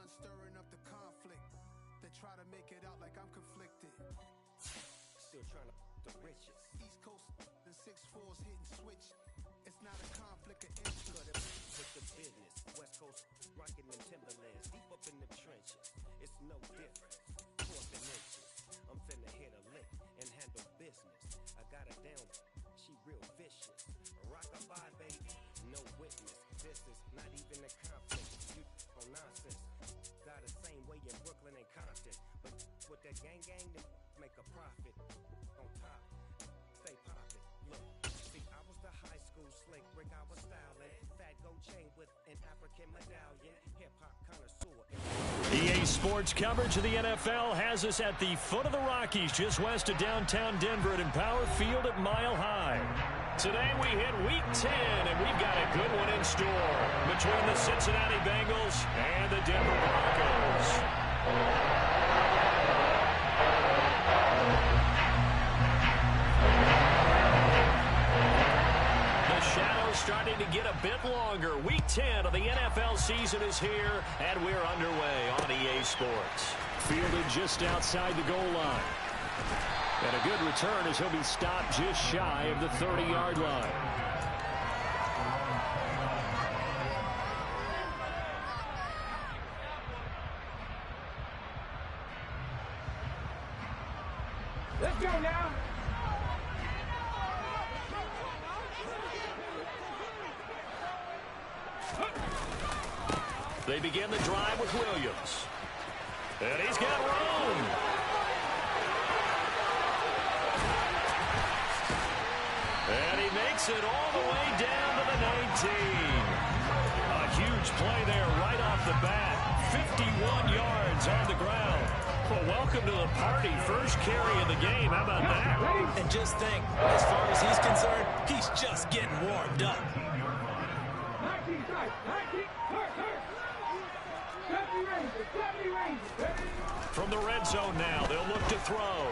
one stirring up the conflict. They try to make it out like I'm conflicted. Still trying to the riches. East Coast and 6'4's hitting switch. It's not a conflict of interest. With the business, West Coast rocking them Timberlands, deep up in the trenches. It's no difference. Fourth and inches. I'm finna hit a lick and handle business. I got her down, she real vicious. Rock-a-bye, baby, no witness. This is not even a conflict. You on nonsense. Got the same way in Brooklyn and Compton. But with that gang, they make a profit. On top, stay poppin'. Look, see, I was the high school slick Rick, I was styling. Fat gold chain with an African medallion. Hip-hop connoisseur. EA Sports coverage of the NFL has us at the foot of the Rockies, just west of downtown Denver at Empower Field at Mile High. Today we hit Week 10, and we've got a good one in store between the Cincinnati Bengals and the Denver Broncos. The shadow's starting to get a bit longer. Week 10 of the NFL season is here, and we're underway on EA Sports. Fielded just outside the goal line. And a good return as he'll be stopped just shy of the 30-yard line. Let's go now. They begin the drive with Williams. And he's got room. And he makes it all the way down to the 19. A huge play there right off the bat. 51 yards on the ground. Well, welcome to the party. First carry of the game. How about that? And just think, as far as he's concerned, he's just getting warmed up. 19 strikes. 19. Hurt. 70 range. From the red zone now, they'll look to throw.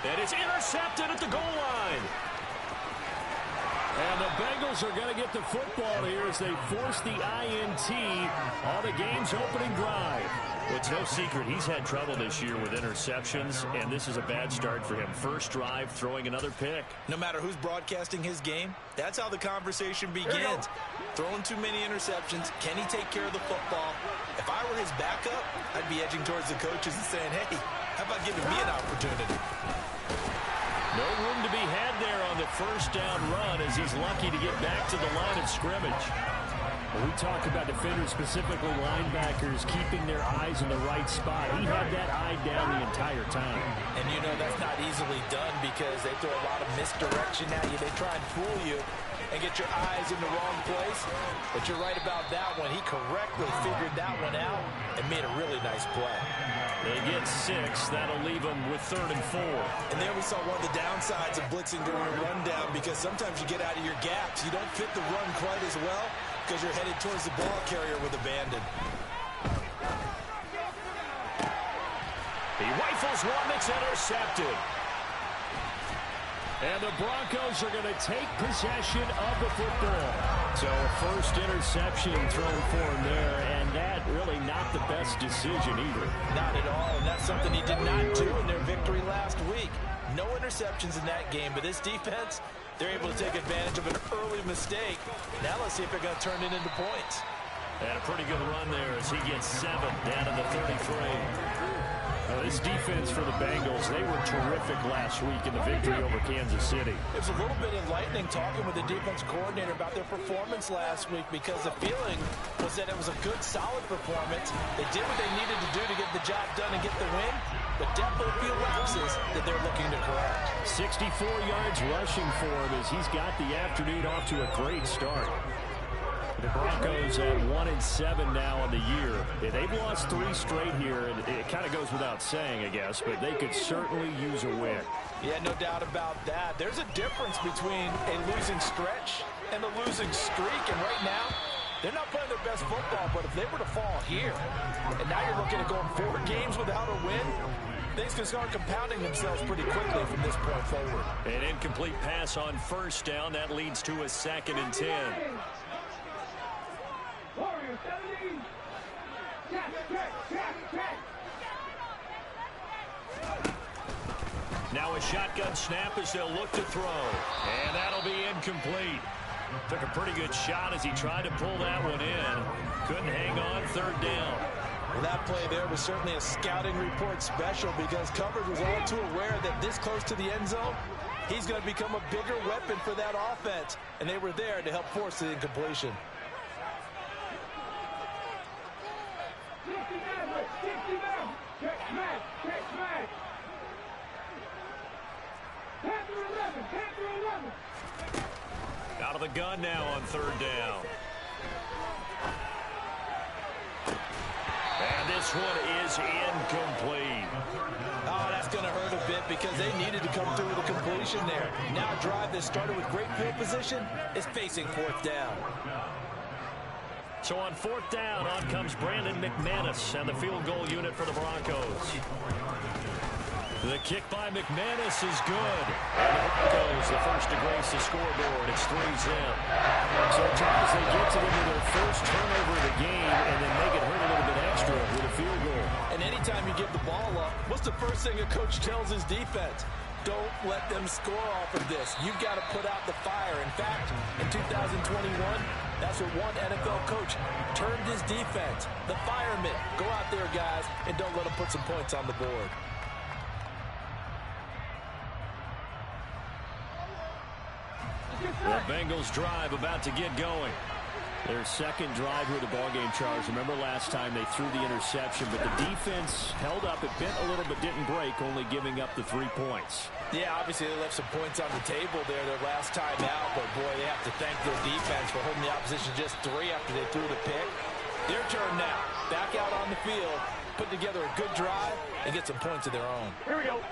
And it's intercepted at the goal line. And the Bengals are going to get the football here as they force the INT on the game's opening drive. Well, it's no secret he's had trouble this year with interceptions, and this is a bad start for him. First drive, throwing another pick. No matter who's broadcasting his game, that's how the conversation begins. Throwing too many interceptions, can he take care of the football? If I were his backup, I'd be edging towards the coaches and saying, hey, how about giving me an opportunity? No room to be had there on the first down run as he's lucky to get back to the line of scrimmage. When we talk about defenders, specifically linebackers, keeping their eyes in the right spot, he had that eye down the entire time. And you know that's not easily done because they throw a lot of misdirection at you. They try and fool you and get your eyes in the wrong place. But you're right about that one. He correctly figured that one out and made a really nice play. They get 6. That'll leave them with 3rd and 4. And there we saw one of the downsides of blitzing during a rundown because sometimes you get out of your gaps. You don't fit the run quite as well because you're headed towards the ball carrier with abandon. He rifles one that's intercepted. And the Broncos are going to take possession of the football. So a first interception thrown for him there, and that really not the best decision either. Not at all, and that's something he did not do in their victory last week. No interceptions in that game, but this defense, they're able to take advantage of an early mistake. Now let's see if they're going to turn it into points. And a pretty good run there as he gets 7 down to the 33. This defense for the Bengals, they were terrific last week in the victory over Kansas City. It was a little bit enlightening talking with the defense coordinator about their performance last week because the feeling was that it was a good, solid performance. They did what they needed to do to get the job done and get the win, but definitely a few lapses that they're looking to correct. 64 yards rushing for him as he's got the afternoon off to a great start. The Broncos at 1-7 now on the year. They've lost 3 straight here, and it kind of goes without saying, I guess, but they could certainly use a win. Yeah, no doubt about that. There's a difference between a losing stretch and a losing streak, and right now, they're not playing their best football, but if they were to fall here, and now you're looking at going 4 games without a win, things can start compounding themselves pretty quickly from this point forward. An incomplete pass on first down. That leads to a 2nd and 10. Warriors 17. shotgun snap as they'll look to throw. And that'll be incomplete. Took a pretty good shot as he tried to pull that one in. Couldn't hang on, third down. Well, that play there was certainly a scouting report special because coverage was all too aware that this close to the end zone, he's going to become a bigger weapon for that offense. And they were there to help force the incompletion. 69. Check smash. Panther 11. Out of the gun now on third down. And this one is incomplete. Oh, that's going to hurt a bit because they needed to come through with a completion there. Now a drive that started with great field position is facing fourth down. So on fourth down, on comes Brandon McManus and the field goal unit for the Broncos. The kick by McManus is good. And the Broncos, the first to grace the scoreboard. It's 3-zip. So, Charles, they get to their first turnover of the game and then make it hurt a little bit extra with a field goal. And anytime you give the ball up, what's the first thing a coach tells his defense? Don't let them score off of this. You've got to put out the fire. In fact, in 2021, that's what one NFL coach termed his defense. The firemen. Go out there, guys, and don't let them put some points on the board. The Bengals drive about to get going. Their second drive here of the ballgame, Charles. Remember last time they threw the interception, but the defense held up. It bent a little but didn't break, only giving up the 3 points. Yeah, obviously they left some points on the table there their last time out, but boy, they have to thank their defense for holding the opposition just 3 after they threw the pick. Their turn now. Back out on the field, put together a good drive, and get some points of their own. Here we go.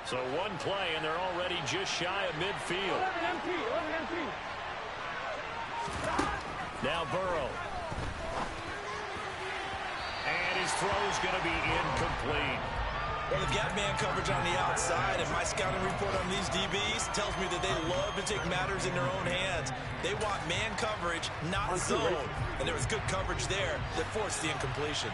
So one play, and they're already just shy of midfield. 11 MT. Now Burrow. And his throw's going to be incomplete. Well, they've got man coverage on the outside, and my scouting report on these DBs tells me that they love to take matters in their own hands. They want man coverage, not zone. And there was good coverage there that forced the incompletion.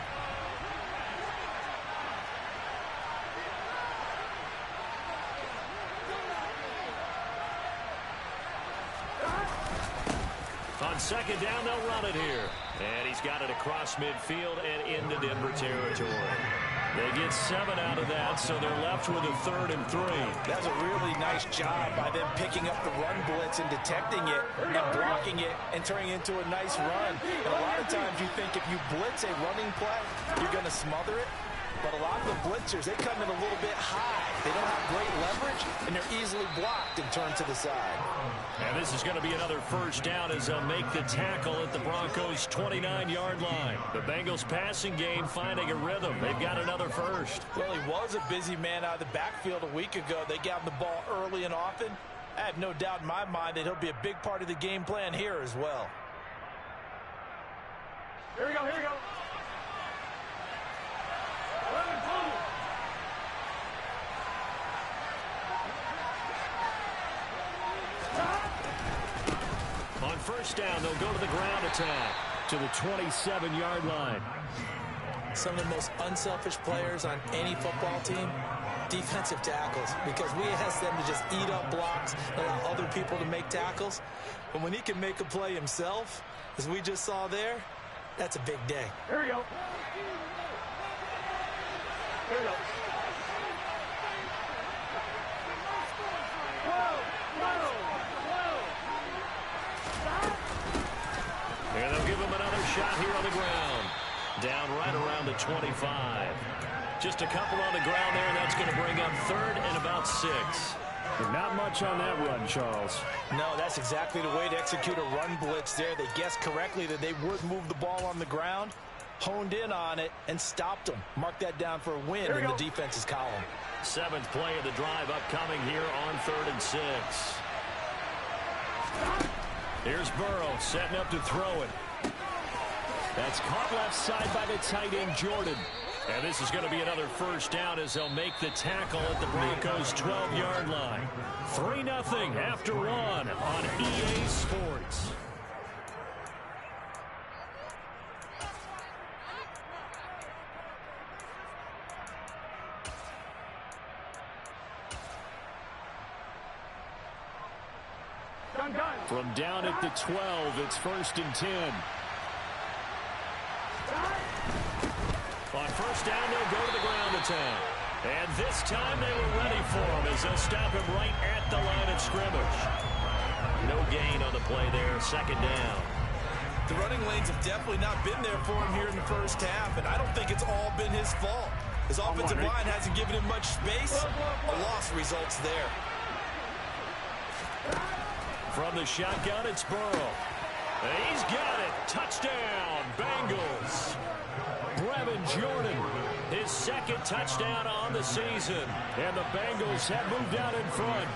On second down, they'll run it here. And he's got it across midfield and into Denver territory. They get 7 out of that, so they're left with a 3rd and 3. That's a really nice job by them picking up the run blitz and detecting it and blocking it and turning it into a nice run. And a lot of times you think if you blitz a running play, you're going to smother it. But a lot of the blitzers, they come in a little bit high. They don't have great leverage, and they're easily blocked and turned to the side. And this is going to be another first down as they'll make the tackle at the Broncos' 29-yard line. The Bengals passing game finding a rhythm. They've got another first. Well, he was a busy man out of the backfield a week ago. They got him the ball early and often. I have no doubt in my mind that he'll be a big part of the game plan here as well. Here we go. 11 total. On first down, they'll go to the ground attack to the 27-yard line. Some of the most unselfish players on any football team, defensive tackles, because we ask them to just eat up blocks and allow other people to make tackles. But when he can make a play himself, as we just saw there, that's a big day. Here we go. And they'll give him another shot here on the ground. Down right around the 25. Just a couple on the ground there, and that's going to bring up 3rd and about 6. Not much on that run, Charles. No, that's exactly the way to execute a run blitz there. They guessed correctly that they would move the ball on the ground, honed in on it, and stopped them. Mark that down for a win in the defense's column. 7th play of the drive upcoming here on 3rd and 6. Here's Burrow setting up to throw it. That's caught left side by the tight end, Jordan. And this is going to be another first down as they'll make the tackle at the Broncos' 12-yard line. 3-0 after 1 on EA Sports. From down at the 12, it's 1st and 10. On first down, they'll go to the ground attack. And this time they were ready for him as they'll stop him right at the line of scrimmage. No gain on the play there, 2nd down. The running lanes have definitely not been there for him here in the first half, and I don't think it's all been his fault. His offensive line hasn't given him much space. A loss results there. From the shotgun, it's Burrow. He's got it. Touchdown, Bengals. Brevin Jordan, his 2nd touchdown on the season. And the Bengals have moved out in front.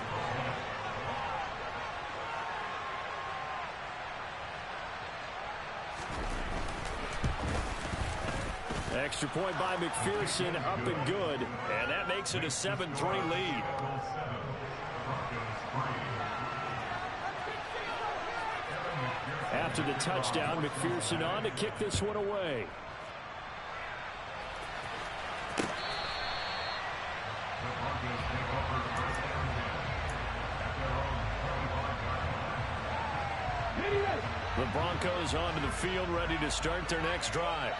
Extra point by McPherson, up and good. And that makes it a 7-3 lead. After the touchdown, McPherson on to kick this one away. The Broncos onto the field, ready to start their next drive.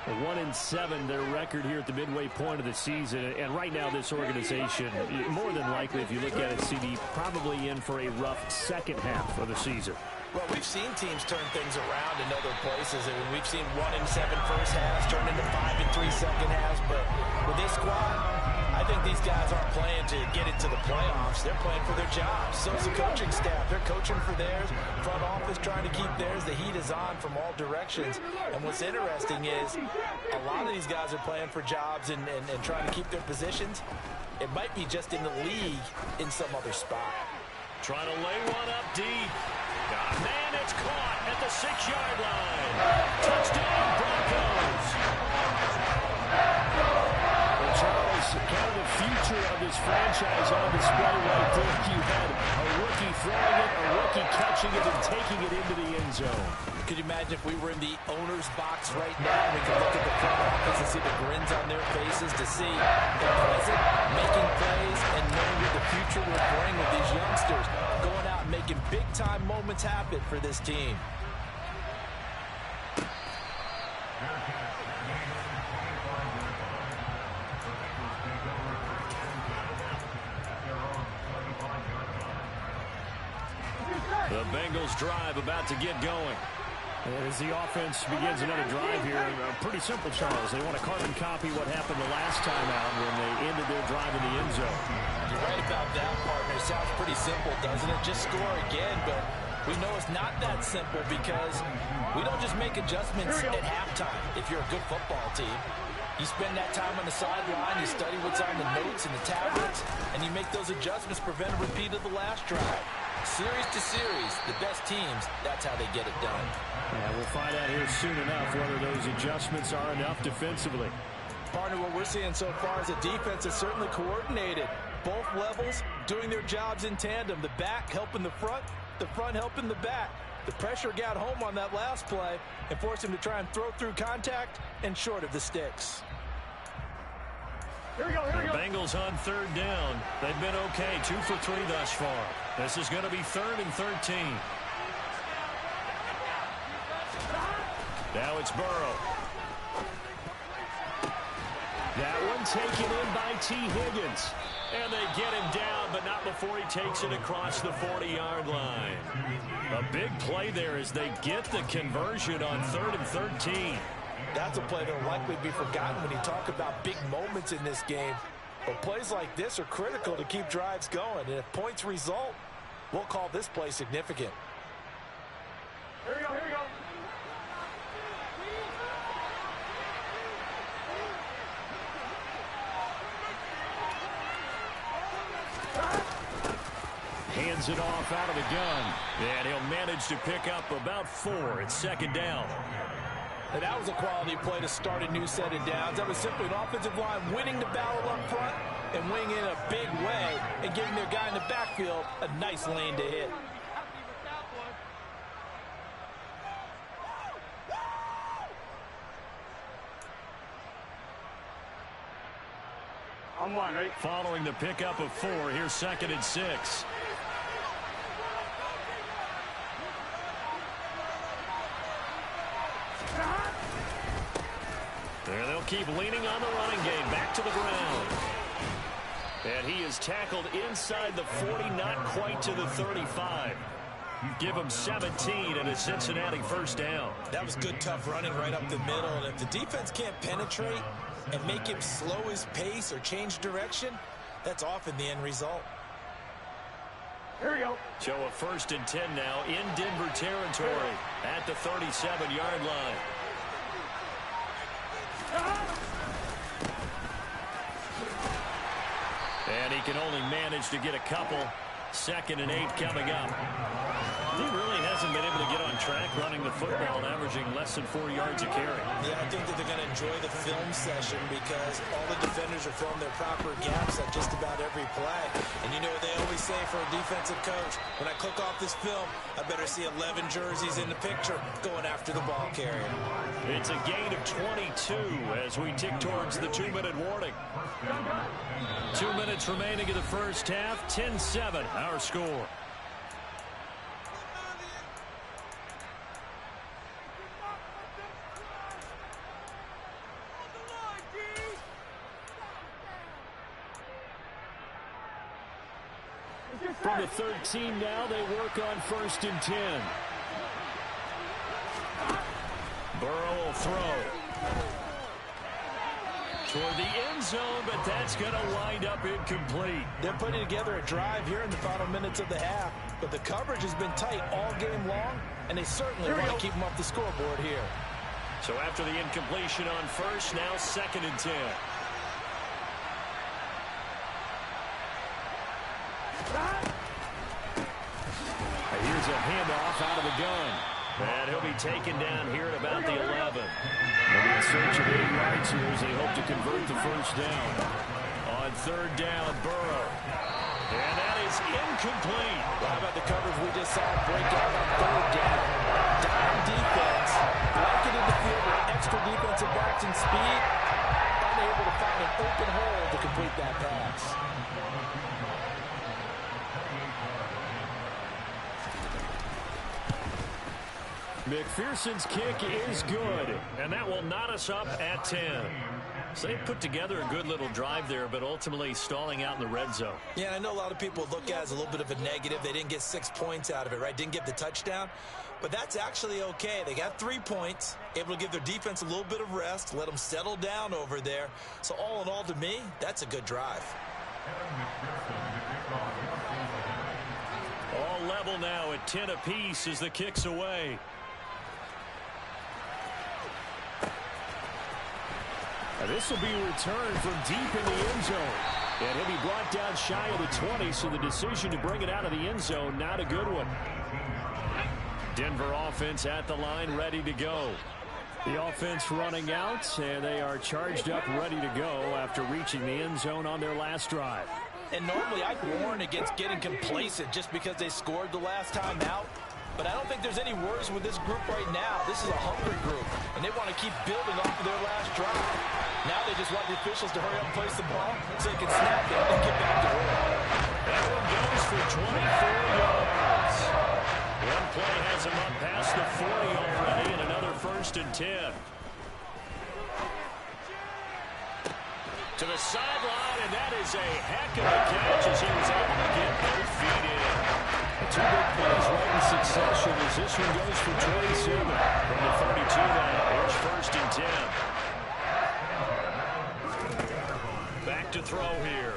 1-7, their record here at the midway point of the season. And right now, this organization, more than likely, if you look at it, CD, probably in for a rough second half of the season. Well, we've seen teams turn things around in other places. I mean, we've seen 1-7 first halves turn into 5-3 second halves. But with this squad, I think these guys aren't playing to get into the playoffs. They're playing for their jobs. So is the coaching staff. They're coaching for theirs. Front office trying to keep theirs. The heat is on from all directions. And what's interesting is a lot of these guys are playing for jobs and trying to keep their positions. It might be just in the league in some other spot. Trying to lay one up deep. Man, it's caught at the 6-yard line. Touchdown, Broncos. Well, Charles, kind of the future of this franchise on display right there. You had a rookie throwing it, a rookie catching it, and taking it into the end zone. Could you imagine if we were in the owner's box right now? We could look at the front office and see the grins on their faces, to see the present making plays and knowing what the future will bring with these youngsters going out and making big-time moments happen for this team. The Bengals drive about to get going. As the offense begins another drive here, pretty simple, Charles. They want to carbon copy what happened the last time out when they ended their drive in the end zone. You're right about that, partner. Sounds pretty simple, doesn't it? Just score again, but we know it's not that simple because we don't just make adjustments at halftime if you're a good football team. You spend that time on the sideline, you study what's on the notes and the tablets, and you make those adjustments, prevent a repeat of the last drive. Series to series, the best teams, that's how they get it done. Yeah, we'll find out here soon enough whether those adjustments are enough defensively. Partner, what we're seeing so far is the defense is certainly coordinated. Both levels doing their jobs in tandem. The back helping the front helping the back. The pressure got home on that last play and forced him to try and throw through contact and short of the sticks. Here we go, here we go. Bengals on 3rd down. They've been okay, 2 for 3 thus far. This is going to be 3rd and 13. Now it's Burrow. That one taken in by T. Higgins. And they get him down, but not before he takes it across the 40-yard line. A big play there as they get the conversion on 3rd and 13. That's a play that will likely be forgotten when you talk about big moments in this game. But plays like this are critical to keep drives going. And if points result, we'll call this play significant. Here we go, here we go. Hands it off out of the gun. And he'll manage to pick up about 4. It's 2nd down. And that was a quality play to start a new set of downs. That was simply an offensive line winning the battle up front and winning in a big way and giving their guy in the backfield a nice lane to hit. On 1, right? Following the pickup of 4, here's 2nd and 6. They'll keep leaning on the running game. Back to the ground. And he is tackled inside the 40, not quite to the 35. Give him 17 and a Cincinnati first down. That was good, tough running right up the middle. And if the defense can't penetrate and make him slow his pace or change direction, that's often the end result. Here we go. So a 1st and 10 now in Denver territory at the 37-yard line. And he can only manage to get a couple. 2nd and 8 coming up. He really hasn't been able to get on track running the football and averaging less than 4 yards a carry. Yeah, I think that they're going to enjoy the film session because all the defenders are filming their proper gaps at just about every play. And you know what they always say for a defensive coach? When I click off this film, I better see 11 jerseys in the picture going after the ball carrier. It's a gain of 22 as we tick towards the 2-minute warning. 2 minutes remaining in the first half. 10-7 our score. From the 13 now, they work on 1st and 10. Burrow will throw toward the end zone, but that's going to wind up incomplete. They're putting together a drive here in the final minutes of the half, but the coverage has been tight all game long, and they certainly want to keep them off the scoreboard here. So after the incompletion on 1st, now 2nd and 10. Here's a handoff out of the gun. And he'll be taken down here at about the 11. They'll be in search of 8 yards here as they hope to convert the first down. On 3rd down, Burrow. And that is incomplete. How about the coverage we just saw break out on 3rd down? Dime defense, blanketed the field with extra defensive backs and speed, unable to find an open hole to complete that pass. McPherson's kick is good, and that will knot us up at 10. So they put together a good little drive there, but ultimately stalling out in the red zone. Yeah, I know a lot of people look at it as a little bit of a negative. They didn't get 6 points out of it, right? Didn't get the touchdown. But that's actually okay. They got 3 points, able to give their defense a little bit of rest, let them settle down over there. So all in all, to me, that's a good drive. All level now at 10 apiece as the kick's away. This will be returned from deep in the end zone. And he'll be brought down shy of the 20, so the decision to bring it out of the end zone, not a good one. Denver offense at the line, ready to go. The offense running out, and they are charged up, ready to go after reaching the end zone on their last drive. And normally I'd warn against getting complacent just because they scored the last time out. But I don't think there's any worries with this group right now. This is a hungry group, and they want to keep building off of their last drive. Now they just want the officials to hurry up and place the ball so they can snap it and get back to work. That one goes for 24 yards. One play has him up past the 40 already, and another 1st and 10. To the sideline, and that is a heck of a catch as he was able to get both feet in. 2 big plays right in succession as this one goes for 27 from the 32 now. Here's 1st and 10. Back to throw here.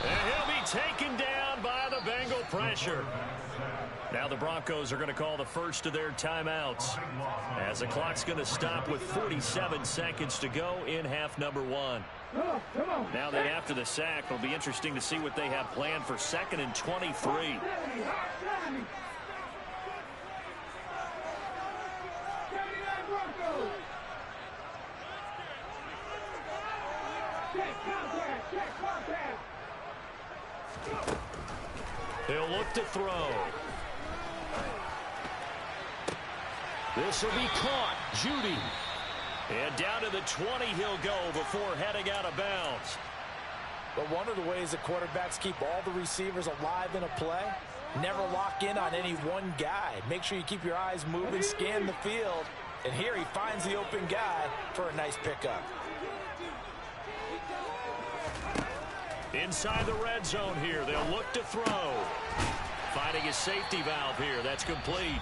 And he'll be taken down by the Bengal pressure. Now the Broncos are going to call the first of their timeouts as the clock's going to stop with 47 seconds to go in half number 1. Now that after the sack, it'll be interesting to see what they have planned for 2nd and 23. He'll look to throw. This will be caught. Judy. And down to the 20 he'll go before heading out of bounds. But one of the ways that quarterbacks keep all the receivers alive in a play, never lock in on any one guy. Make sure you keep your eyes moving, scan the field, And here he finds the open guy for a nice pickup. Inside the red zone here, they'll look to throw. Finding a safety valve here. That's complete.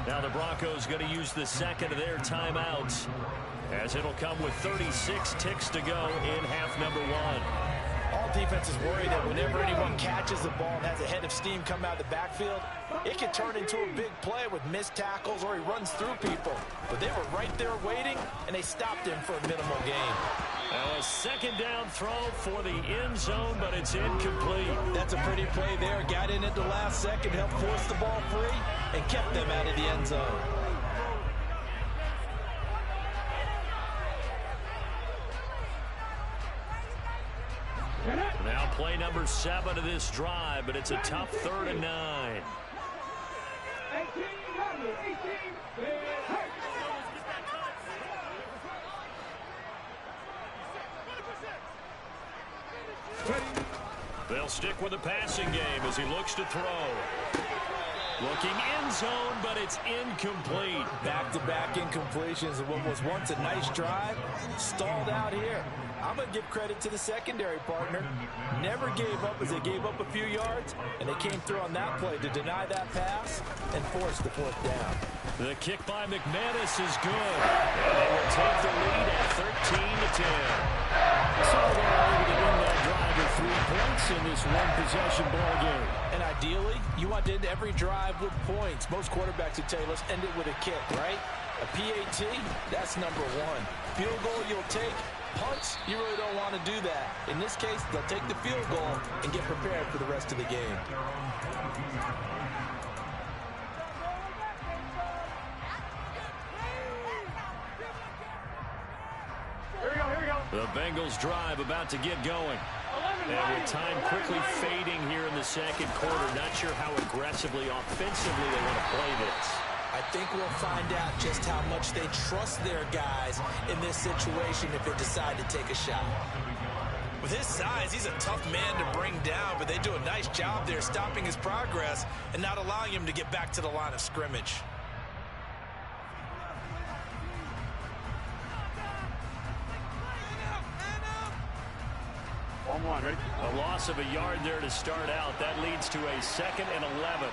Now the Broncos going to use the second of their timeouts, as it'll come with 36 ticks to go in half number one. All defenses worry that whenever anyone catches the ball and has a head of steam come out of the backfield, it can turn into a big play with missed tackles or he runs through people. But they were right there waiting, and they stopped him for a minimal gain. Now a second down throw for the end zone, but it's incomplete. That's a pretty play there. Got in at the last second, helped force the ball free, and kept them out of the end zone. Now play number 7 of this drive, but it's a tough 3rd and 9. 18, 18, They'll stick with the passing game as he looks to throw. Looking end zone, but it's incomplete. Back-to-back incompletions of what was once a nice drive. Stalled out here. I'm going to give credit to the secondary partner. Never gave up as they gave up a few yards, and they came through on that play to deny that pass and force the 4th down. The kick by McManus is good. And they will take the lead at 13-10. So they're able to win that drive with 3 points in this one-possession ball game. And ideally, you want to end every drive with points. Most quarterbacks would tell you, let's end it with a kick, right? A PAT, that's number 1. Field goal you'll take. Punts, you really don't want to do that. In this case, they'll take the field goal and get prepared for the rest of the game. The Bengals drive about to get going. And with time quickly fading here in the second quarter, not sure how aggressively, offensively they want to play this. I think we'll find out just how much they trust their guys in this situation if they decide to take a shot. With his size, he's a tough man to bring down, but they do a nice job there stopping his progress and not allowing him to get back to the line of scrimmage. ready? A loss of a yard there to start out. That leads to a 2nd and 11.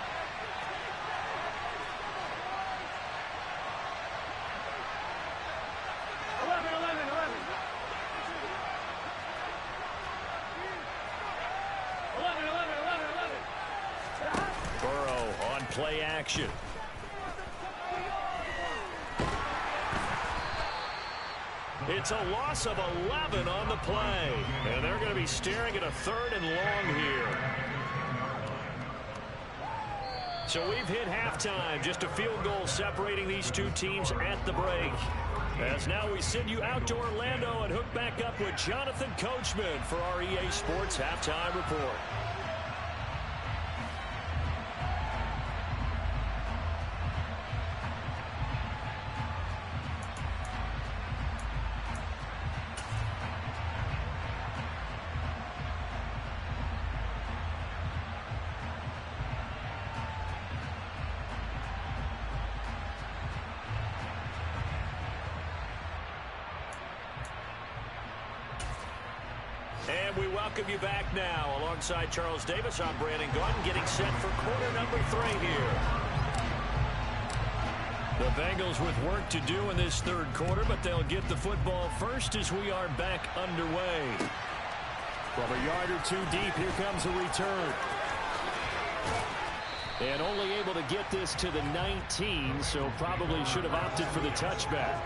Burrow on play action. It's a loss of 11 on the play. And they're going to be staring at a 3rd and long here. So we've hit halftime. Just a field goal separating these two teams at the break. As now we send you out to Orlando and hook back up with Jonathan Coachman for our EA Sports Halftime Report. And we welcome you back now. Alongside Charles Davis, I'm Brandon Gunn, getting set for quarter number 3 here. The Bengals with work to do in this 3rd quarter, but they'll get the football first as we are back underway. From a yard or 2 deep, here comes a return. And only able to get this to the 19, so probably should have opted for the touchback.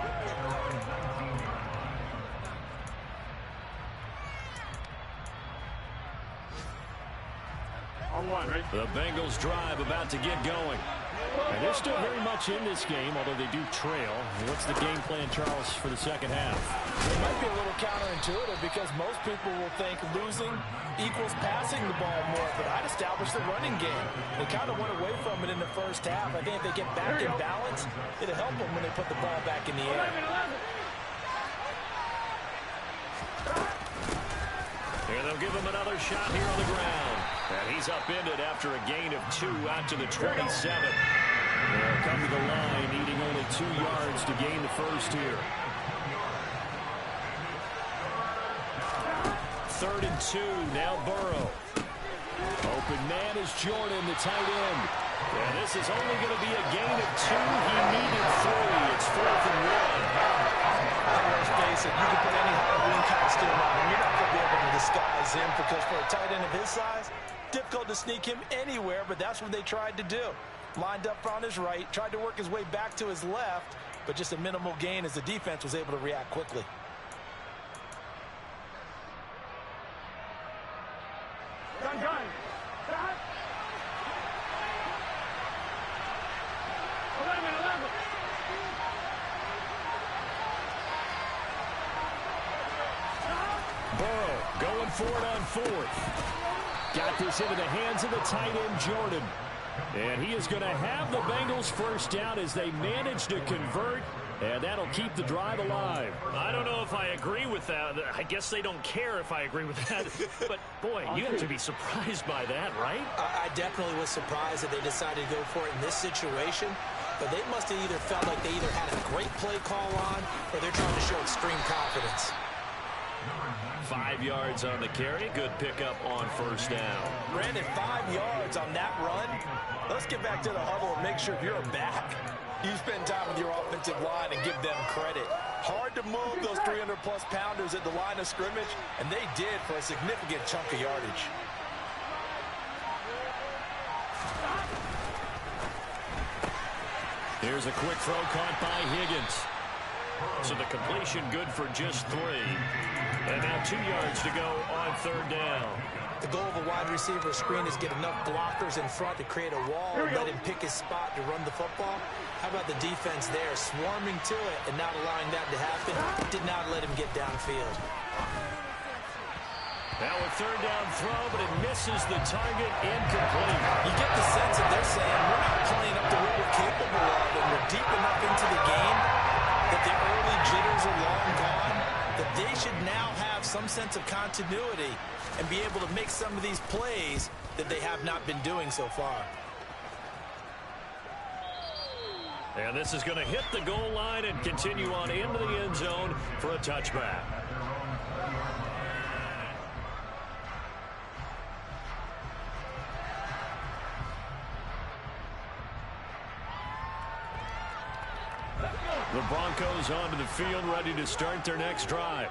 The Bengals drive about to get going. And they're still very much in this game, although they do trail. What's the game plan, Charles, for the second half? It might be a little counterintuitive because most people will think losing equals passing the ball more, but I'd establish the running game. They kind of went away from it in the first half. I think if they get back in balance, it'll help them when they put the ball back in the air. And they'll give him another shot here on the ground. And he's upended after a gain of 2 out to the 27. They'll come to the line needing only 2 yards to gain the first here. 3rd and 2. Now Burrow. Open man is Jordan, the tight end. And this is only going to be a gain of 2. He needed 3. It's 4th and 1. Let's face it, you can put any Halloween costume on him. You're not going to be able to disguise him because for a tight end of his size, difficult to sneak him anywhere, but that's what they tried to do. Lined up on his right, tried to work his way back to his left, but just a minimal gain as the defense was able to react quickly. Burrow going for it on 4th. Got this into the hands of the tight end, Jordan. And he is going to have the Bengals first down as they manage to convert, and that'll keep the drive alive. I don't know if I agree with that. I guess they don't care if I agree with that. But, boy, you have to be surprised by that, right? I definitely was surprised that they decided to go for it in this situation, but they must have either felt like they either had a great play call on or they're trying to show extreme confidence. 5 yards on the carry. Good pickup on first down. Brandon, 5 yards on that run. Let's get back to the huddle and make sure if you're a back, you spend time with your offensive line and give them credit. Hard to move those 300-plus pounders at the line of scrimmage, and they did for a significant chunk of yardage. Here's a quick throw caught by Higgins. So the completion good for just 3. And now 2 yards to go on 3rd down. The goal of a wide receiver screen is get enough blockers in front to create a wall and let him pick his spot to run the football. How about the defense there, swarming to it and not allowing that to happen? Did not let him get downfield. Now a 3rd down throw, but it misses the target, incomplete. You get the sense that they're saying we're not playing up to what we're capable of, and we're deep enough into the game that the early jitters are long gone, that they should now have some sense of continuity and be able to make some of these plays that they have not been doing so far. And this is going to hit the goal line and continue on into the end zone for a touchback. The Broncos onto the field, ready to start their next drive.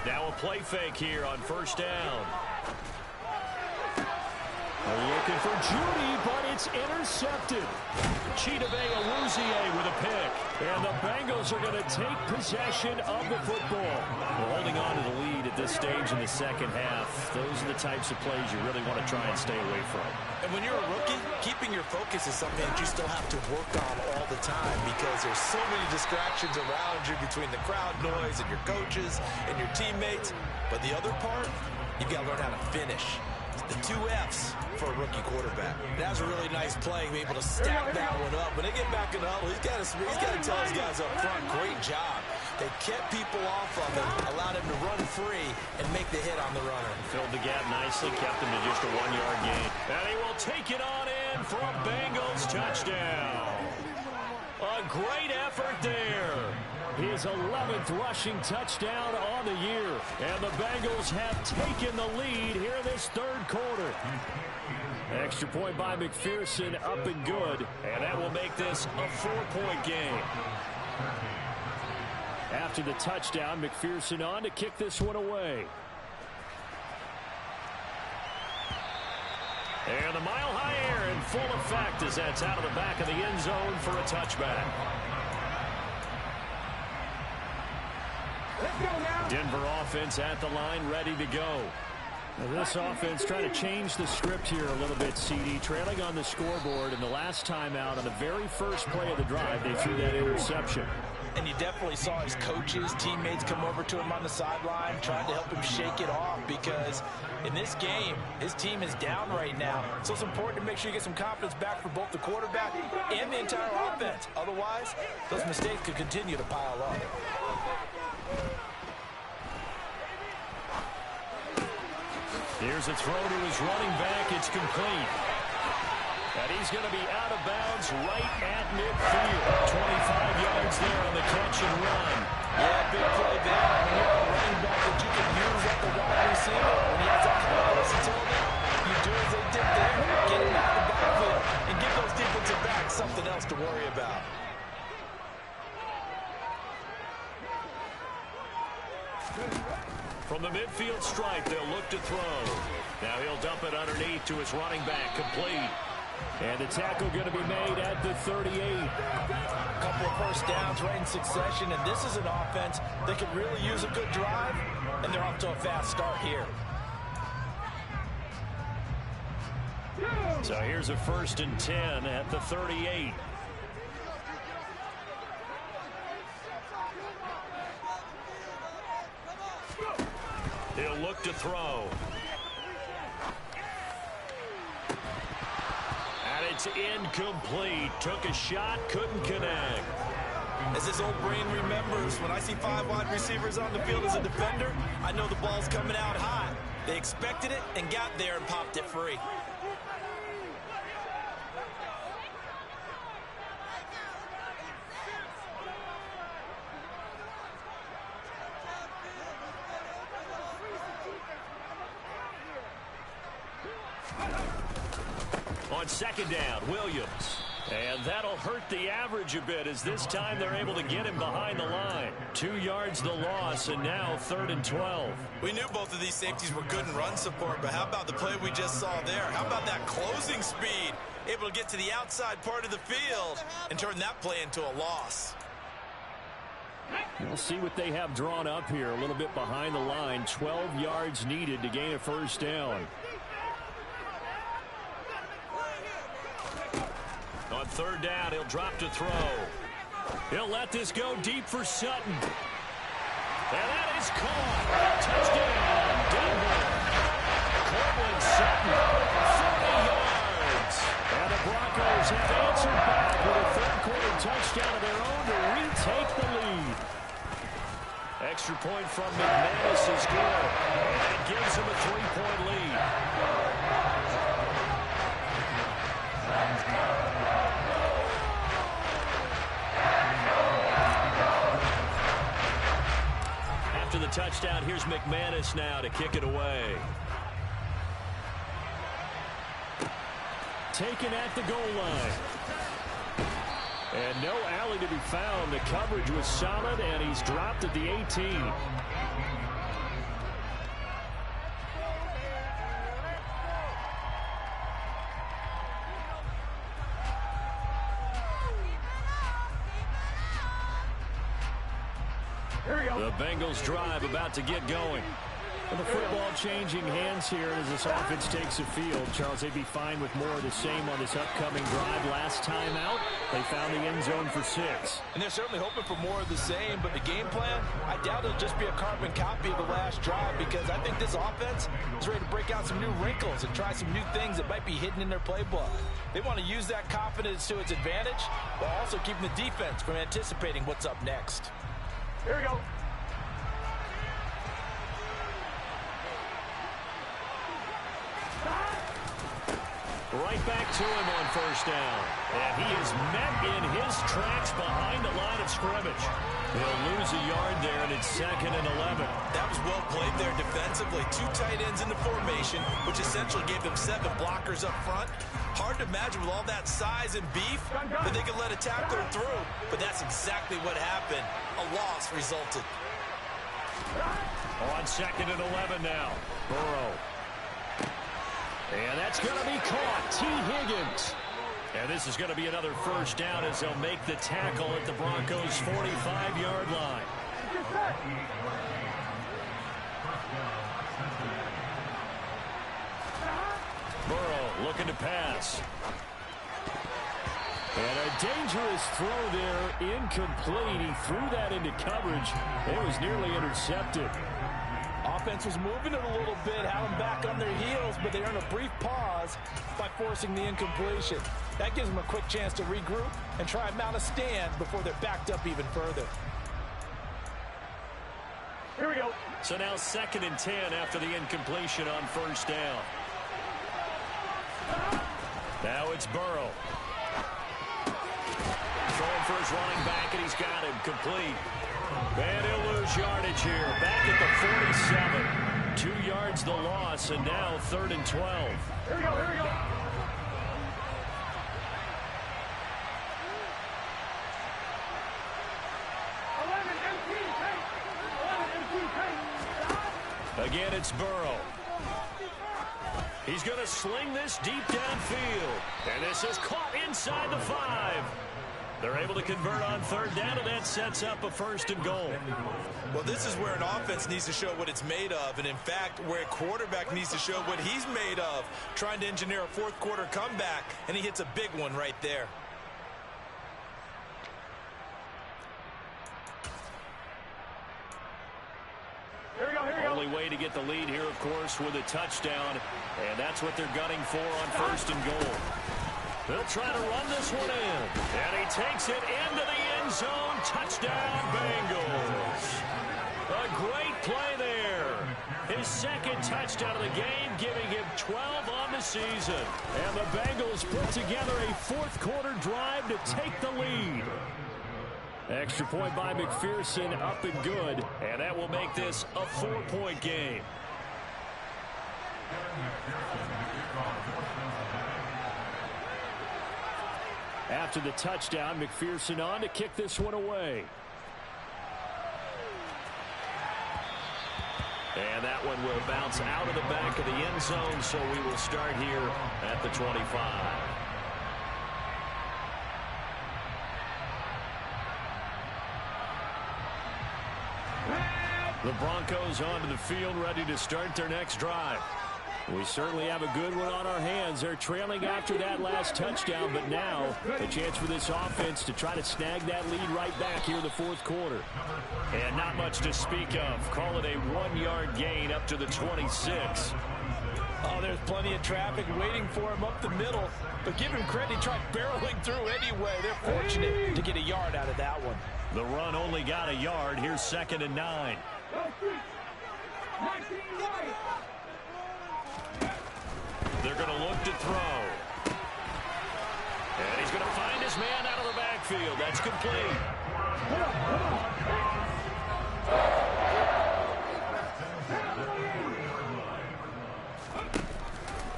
Now a play fake here on first down. Looking for Judy, but it's intercepted. Chidobe Awuzie with a pick. And the Bengals are going to take possession of the football. We're holding on to the lead at this stage in the second half. Those are the types of plays you really want to try and stay away from. And when you're a rookie, keeping your focus is something that you still have to work on all the time because there's so many distractions around you between the crowd noise and your coaches and your teammates. But the other part, you've got to learn how to finish. The 2 F's for a rookie quarterback. That was a really nice play, be able to stack that one up. When they get back in the huddle, he's got to tell his guys up front, great job. They kept people off of him, allowed him to run free and make the hit on the runner. Filled the gap nicely, kept him to just a 1-yard gain. And he will take it on in for a Bengals touchdown. A great effort there. His 11th rushing touchdown on the year. And the Bengals have taken the lead here in this 3rd quarter. Extra point by McPherson, up and good. And that will make this a 4-point game. After the touchdown, McPherson on to kick this one away. And the mile-high air in full effect as that's out of the back of the end zone for a touchback. Denver offense at the line, ready to go. Now this offense trying to change the script here a little bit, CD. Trailing on the scoreboard, and the last time out on the very first play of the drive, they threw that interception. and you definitely saw his coaches, teammates come over to him on the sideline, trying to help him shake it off, because in this game, his team is down right now. So it's important to make sure you get some confidence back for both the quarterback and the entire offense. Otherwise, those mistakes could continue to pile up. Here's a throw to his running back. It's complete. And he's going to be out of bounds right at midfield. 25 yards there on the catch and run. Yeah, big play there. I mean, you're a running back that you can use at the wide receiver. When he has that kind of versatility, you do as they did there. Get it out of the backfield and give those defensive backs something else to worry about. From the midfield stripe, they'll look to throw. Now he'll dump it underneath to his running back, complete. And the tackle going to be made at the 38. A couple of first downs right in succession, and this is an offense that could really use a good drive, and they're off to a fast start here. So here's a 1st and 10 at the 38. He'll look to throw. And it's incomplete. Took a shot, couldn't connect. As his old brain remembers, when I see 5 wide receivers on the field as a defender, I know the ball's coming out high. They expected it and got there and popped it free. On 2nd down, Williams. And that'll hurt the average a bit, as this time they're able to get him behind the line. 2 yards the loss, and now 3rd and 12. We knew both of these safeties were good in run support, but how about the play we just saw there? How about that closing speed? Able to get to the outside part of the field and turn that play into a loss. We'll see what they have drawn up here. A little bit behind the line. 12 yards needed to gain a 1st down. On 3rd down, he'll drop to throw. He'll let this go deep for Sutton. And that is caught. Touchdown, Denver. Courtland Sutton, 40 yards. And the Broncos have answered back with a 3rd quarter touchdown of their own to retake the lead. Extra point from McManus is good. And that gives him a 3-point lead. After the touchdown, here's McManus now to kick it away. Taken at the goal line. And no alley to be found. The coverage was solid, and he's dropped at the 18. The Bengals drive about to get going. And the football changing hands here as this offense takes the field. Charles, they'd be fine with more of the same on this upcoming drive. Last time out, they found the end zone for 6. And they're certainly hoping for more of the same, but the game plan, I doubt it'll just be a carbon copy of the last drive, because I think this offense is ready to break out some new wrinkles and try some new things that might be hidden in their playbook. They want to use that confidence to its advantage, while also keeping the defense from anticipating what's up next. Here we go. Right back to him on 1st down. And he is met in his tracks behind the line of scrimmage. He'll lose a yard there, and it's 2nd and 11. That was well played there defensively. 2 tight ends in the formation, which essentially gave them 7 blockers up front. Hard to imagine with all that size and beef that they could let a tackler through. But that's exactly what happened. A loss resulted. On 2nd and 11 now. Burrow. And that's going to be caught. T. Higgins. And this is going to be another 1st down as they'll make the tackle at the Broncos' 45-yard line. Burrow looking to pass. And a dangerous throw there, incomplete. He threw that into coverage. It was nearly intercepted. Offense was moving it a little bit, had them back on their heels, but they earned a brief pause by forcing the incompletion. That gives them a quick chance to regroup and try and mount a stand before they're backed up even further. Here we go. So now 2nd and 10 after the incompletion on 1st down. Now it's Burrow. Throwing for his running back, and he's got him complete. And he'll lose yardage here. Back at the 47. 2 yards the loss, and now 3rd and 12. Here we go, here we go. 11 empty tank. Again, it's Burrow. He's going to sling this deep downfield. And this is caught inside the 5. They're able to convert on 3rd down, and that sets up a 1st and goal. Well, this is where an offense needs to show what it's made of, and in fact, where a quarterback needs to show what he's made of, trying to engineer a 4th quarter comeback, and he hits a big one right there. Here we go, here we go. Only way to get the lead here, of course, with a touchdown, and that's what they're gunning for on 1st and goal. They'll try to run this one in, and he takes it into the end zone. Touchdown, Bengals. A great play there. His 2nd touchdown of the game, giving him 12 on the season. And the Bengals put together a 4th quarter drive to take the lead. Extra point by McPherson, up and good, and that will make this a 4-point game. After the touchdown, McPherson on to kick this one away. And that one will bounce out of the back of the end zone, so we will start here at the 25. The Broncos onto the field, ready to start their next drive. We certainly have a good one on our hands. They're trailing after that last touchdown, but now a chance for this offense to try to snag that lead right back here in the 4th quarter. And not much to speak of. Call it a 1-yard gain up to the 26. Oh, there's plenty of traffic waiting for him up the middle, but give him credit, he tried barreling through anyway. They're fortunate to get a yard out of that one. The run only got a yard. Here's 2nd and 9. They're going to look to throw. And he's going to find his man out of the backfield. That's complete.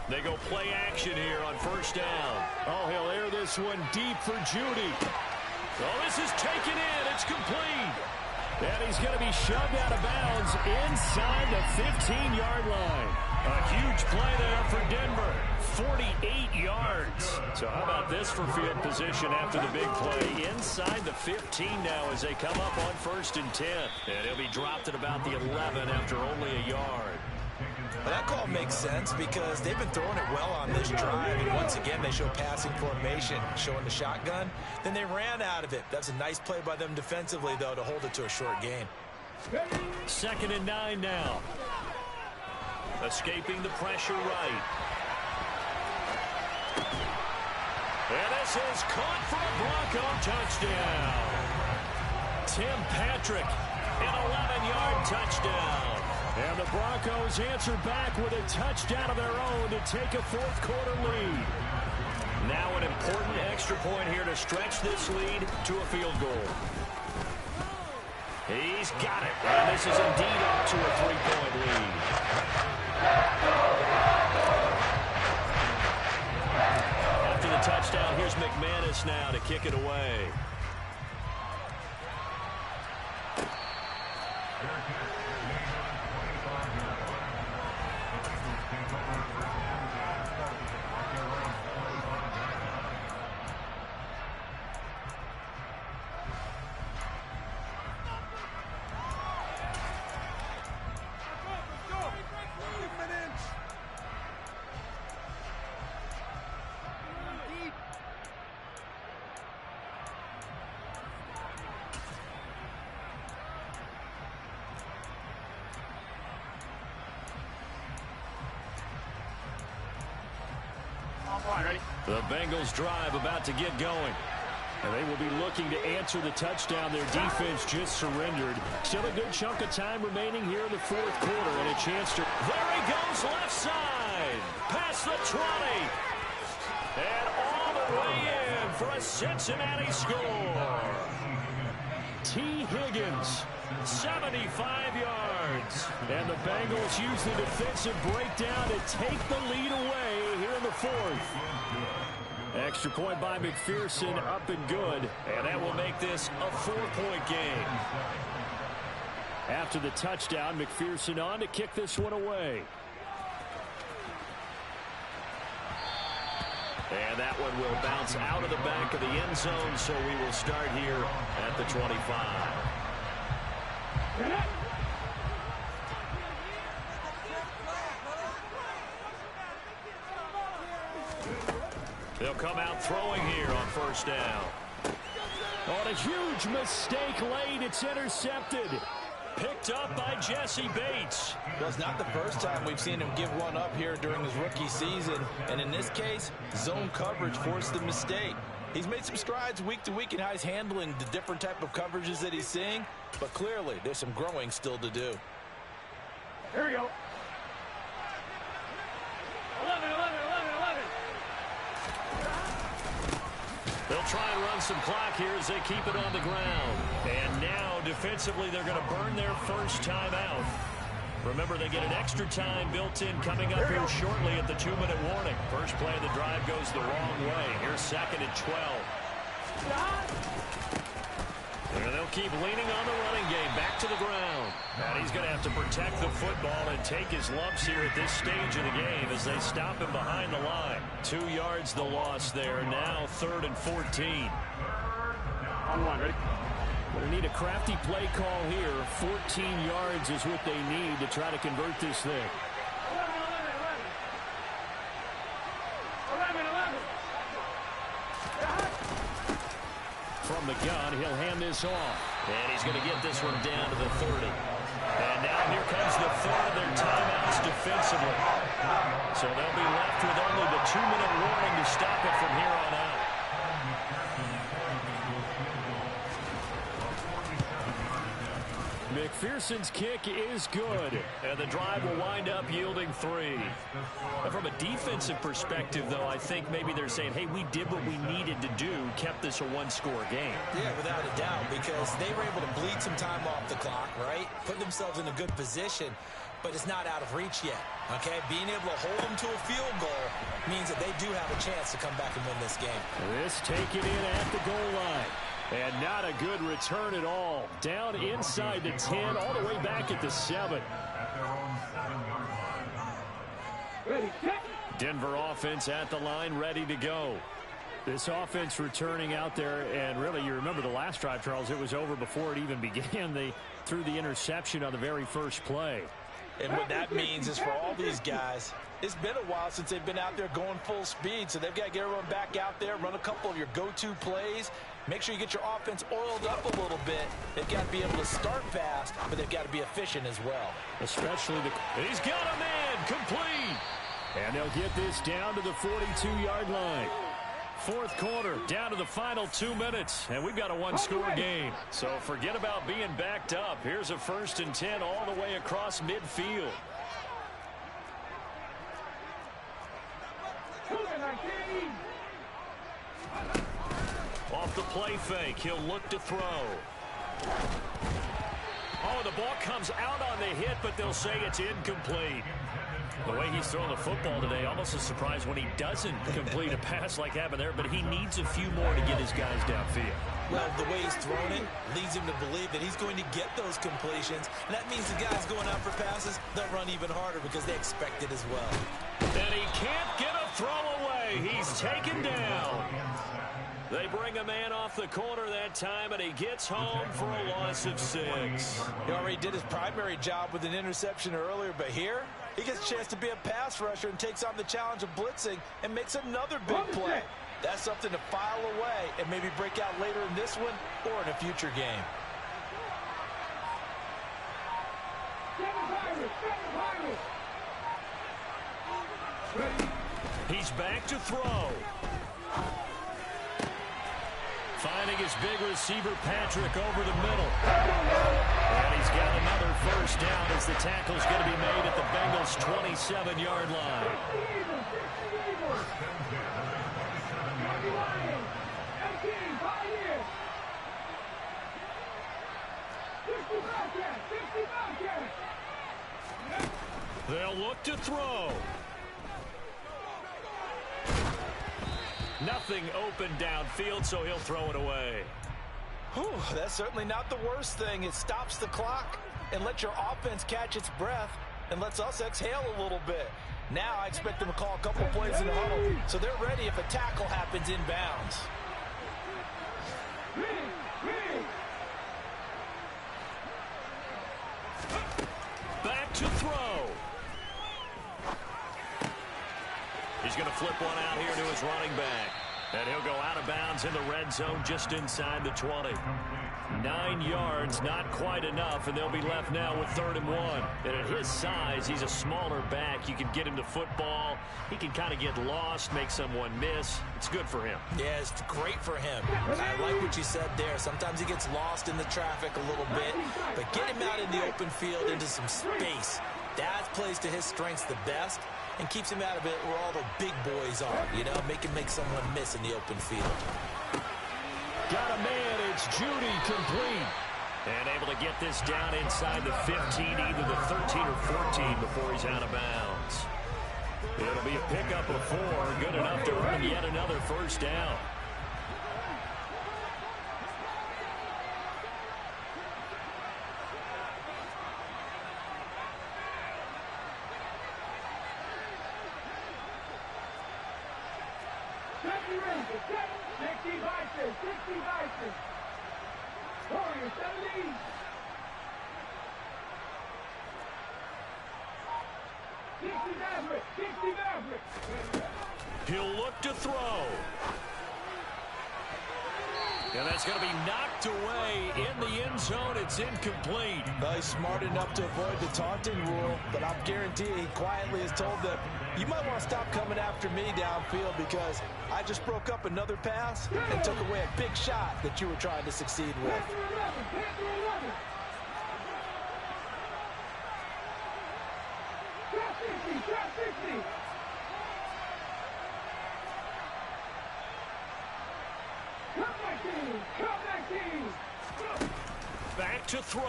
They go play action here on 1st down. Oh, he'll air this one deep for Judy. Oh, this is taken in. It's complete. And he's going to be shoved out of bounds inside the 15-yard line. A huge play there for Denver. 48 yards. So how about this for field position after the big play? Inside the 15 now as they come up on 1st and 10. And he'll be dropped at about the 11 after only a yard. Well, that call makes sense because they've been throwing it well on this drive, and once again they show passing formation, showing the shotgun. Then they ran out of it. That's a nice play by them defensively, though, to hold it to a short gain. 2nd and 9 now. Escaping the pressure right. And this is caught for a Bronco touchdown. Tim Patrick, an 11-yard touchdown. And the Broncos answer back with a touchdown of their own to take a 4th quarter lead. Now an important extra point here to stretch this lead to a field goal. He's got it. And this is indeed up to a 3-point lead. After the touchdown, here's McManus now to kick it away. The Bengals drive about to get going. And they will be looking to answer the touchdown. Their defense just surrendered. Still a good chunk of time remaining here in the fourth quarter. And a chance to... There he goes, left side. Past the 20. And all the way in for a Cincinnati score. T. Higgins, 75 yards. And the Bengals use the defensive breakdown to take the lead away here in the fourth. Extra point by McPherson, up and good. And that will make this a 4-point game. After the touchdown, McPherson on to kick this one away. And that one will bounce out of the back of the end zone, so we will start here at the 25. They'll come out throwing here on first down. On a huge mistake late, it's intercepted. Picked up by Jesse Bates. Well, it's not the first time we've seen him give one up here during his rookie season. And in this case, zone coverage forced the mistake. He's made some strides week to week in how he's handling the different type of coverages that he's seeing. But clearly, there's some growing still to do. Here we go. 11. They'll try and run some clock here as they keep it on the ground. And now, defensively, they're going to burn their first time out. Remember, they get an extra time built in coming up here shortly at the 2-minute warning. First play of the drive goes the wrong way. Here's second and 12. And they'll keep leaning on the running game back to the ground. And he's going to have to protect the football and take his lumps here at this stage of the game as they stop him behind the line. 2 yards the loss there. Now 3rd and 14. On one, ready? They need a crafty play call here. 14 yards is what they need to try to convert this thing. 11. From the gun, he'll hand this off. And he's going to get this one down to the 30. And now here comes the third of their timeouts defensively. So they'll be left with only the 2-minute warning to stop it from here on out. McPherson's kick is good, and the drive will wind up yielding 3. And from a defensive perspective, though, I think maybe they're saying, hey, we did what we needed to do, kept this a one-score game. Yeah, without a doubt, because they were able to bleed some time off the clock, right? Put themselves in a good position, but it's not out of reach yet, okay? Being able to hold them to a field goal means that they do have a chance to come back and win this game. This taken in at the goal line. And not a good return at all. Down inside the 10, all the way back at the 7. Denver offense at the line, ready to go. This offense returning out there, and really, you remember the last drive, Charles, it was over before it even began. They threw the interception on the very first play. And what that means is for all these guys, it's been a while since they've been out there going full speed, so they've got to get everyone back out there, run a couple of your go-to plays, make sure you get your offense oiled up a little bit. They've got to be able to start fast, but they've got to be efficient as well. Especially he's got a man, complete. And they'll get this down to the 42-yard line. Fourth quarter, down to the final 2 minutes, and we've got a one-score game. So forget about being backed up. Here's a 1st and 10 all the way across midfield. Off the play fake, he'll look to throw. Oh, the ball comes out on the hit, but they'll say it's incomplete. The way he's throwing the football today, almost a surprise when he doesn't complete a pass like happened there, but he needs a few more to get his guys downfield. Well, the way he's thrown it leads him to believe that he's going to get those completions. And that means the guys going out for passes, they'll run even harder because they expect it as well. And he can't get a throw away. He's taken down. They bring a man off the corner that time, and he gets home for a loss of 6. He already did his primary job with an interception earlier, but here he gets a chance to be a pass rusher and takes on the challenge of blitzing and makes another big play. That's something to file away and maybe break out later in this one or in a future game. He's back to throw. Finding his big receiver, Patrick, over the middle. And he's got another first down as the tackle's going to be made at the Bengals' 27-yard line. They'll look to throw. Nothing open downfield, so he'll throw it away. Whew, that's certainly not the worst thing. It stops the clock and lets your offense catch its breath and lets us exhale a little bit. Now I expect them to call a couple plays in the huddle, so they're ready if a tackle happens inbounds. Back to throw. He's going to flip one out here to his running back. And he'll go out of bounds in the red zone just inside the 20. 9 yards, not quite enough, and they'll be left now with 3rd and 1. And at his size, he's a smaller back. You can get him to football. He can kind of get lost, make someone miss. It's good for him. Yeah, it's great for him. I like what you said there. Sometimes he gets lost in the traffic a little bit, but get him out in the open field into some space. That plays to his strengths the best and keeps him out of it where all the big boys are, you know, make someone miss in the open field. Got a man, it's Judy, complete. And able to get this down inside the 15, either the 13 or 14 before he's out of bounds. It'll be a pickup of 4, good enough to earn yet another first down. He'll look to throw. And that's going to be knocked away in the end zone. It's incomplete. He's smart enough to avoid the taunting rule, but I'm guaranteeing he quietly has told them, you might want to stop coming after me downfield because I just broke up another pass and took away a big shot that you were trying to succeed with. Back to throw.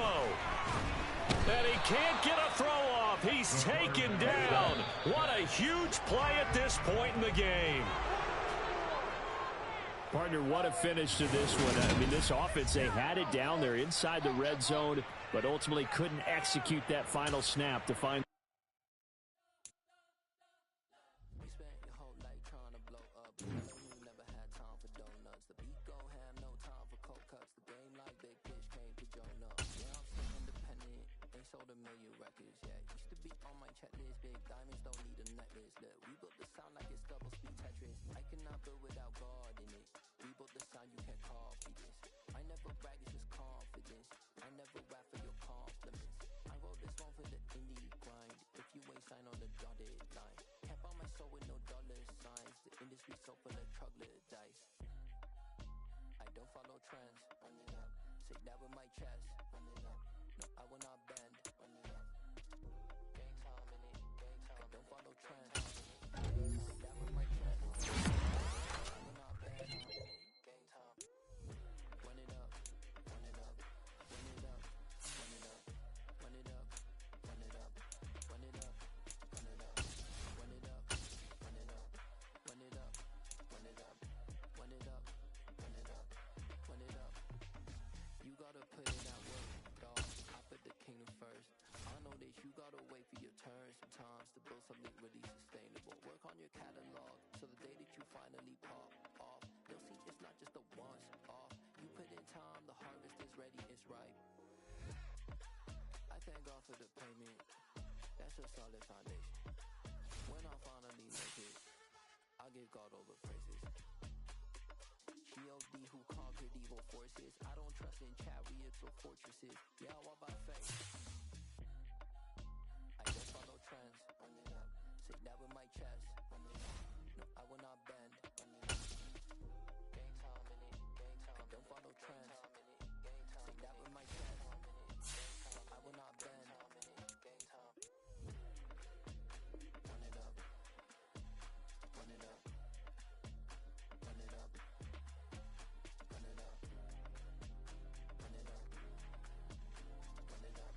And he can't get a throw off. He's taken down. What a huge play at this point in the game. Partner, what a finish to this one. I mean, this offense, they had it down there inside the red zone, but ultimately couldn't execute that final snap to find. For the payment, that's a solid foundation. When I finally make it, I'll give God all the praises. G.O.D. who conquered evil forces. I don't trust in chariots or fortresses. Yeah, I walk by faith. I don't follow trends. Say that with my chest. No, I will not bend. Gang time in it. Gang time. I don't follow trends. Say that with my chest. No, I will not bend. Gang time. Run it up. Run it up. Run it up. Run it up. Run it up. Run it up. Run it up.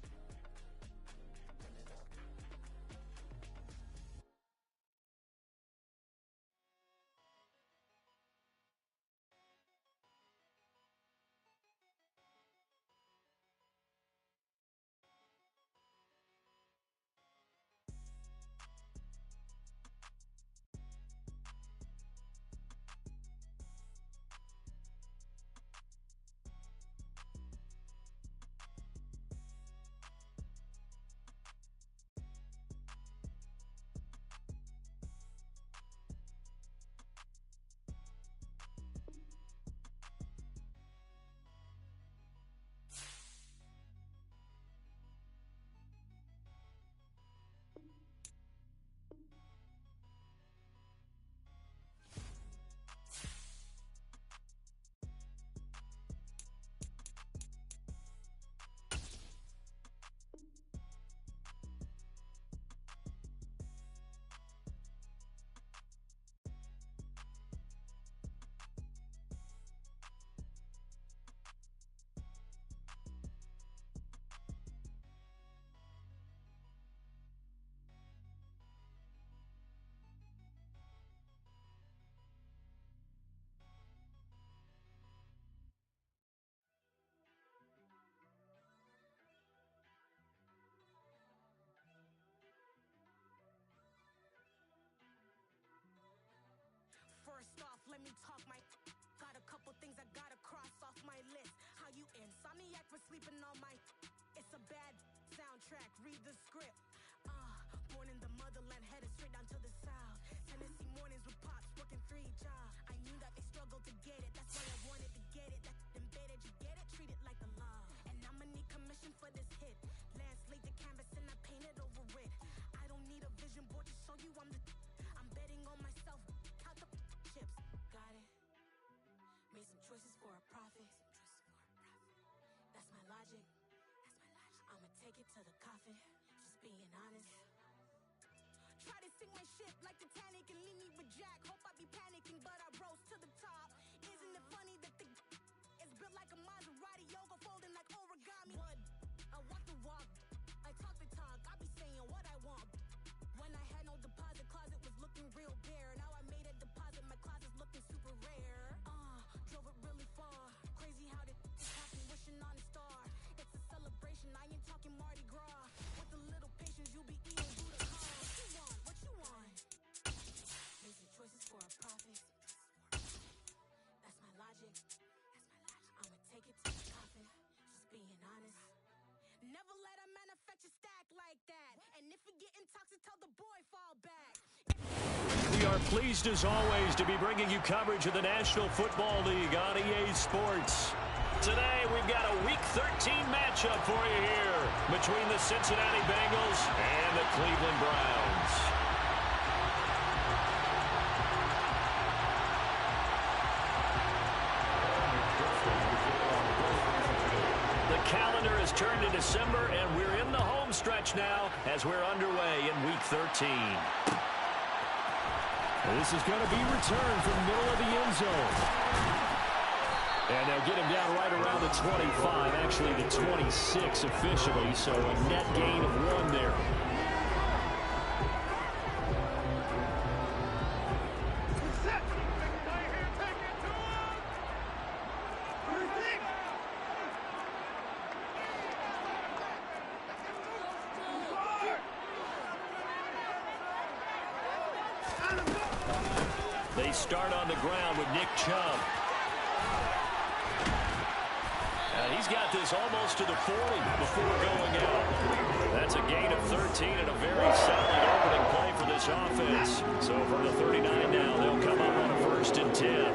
First off, let me talk my. Got a couple things I gotta cross off my list. How you insomniac for sleeping on my. It's a bad soundtrack. Read the script. Born in the motherland, headed straight down to the south. Tennessee mornings with pops, working 3 jobs. I knew that they struggled to get it. That's why I wanted to get it. That embedded, you get it? Treat it like a law. And I'ma need commission for this hit. Lance laid the canvas and I painted over it. I don't need a vision board to show you I'm the. I'm betting on myself. Count the chips. Got it. Made some choices for a profit. That's my logic. I'ma take it to the coffin. Just being honest. Try to sink my ship like Titanic and leave me with Jack. Hope I be panicking, but I rose to the top. Isn't it funny that the is built like a Maserati, yoga folding like origami? What? I walk the walk. I talk the talk. I be saying what I want. When I had no deposit, closet was looking real bare. Now I made a deposit, my closet's looking super rare. Drove it really far. Crazy how did this happen, wishing on a star. It's a celebration, I ain't talking Mardi Gras. With a little patience, you'll be eating Buddha car. What you want? What you want? Made some choices for a profit. That's my logic. I'ma take it to the coffin. Just being honest. Never let a manufacture stack like that. And if you getting toxic, tell the boy fall back. We are pleased as always to be bringing you coverage of the National Football League on EA Sports. Today we've got a Week 13 matchup for you here between the Cincinnati Bengals and the Cleveland Browns. The calendar has turned to December and we're in the home stretch now as we're underway in Week 13. This is going to be returned from middle of the end zone. And they'll get him down right around the 25, actually the 26 officially, so a net gain of 1 there. They start on the ground with Nick Chubb. He's got this almost to the 40 before going out. That's a gain of 13 and a very solid opening play for this offense. So from the 39 now, they'll come up on a 1st and 10.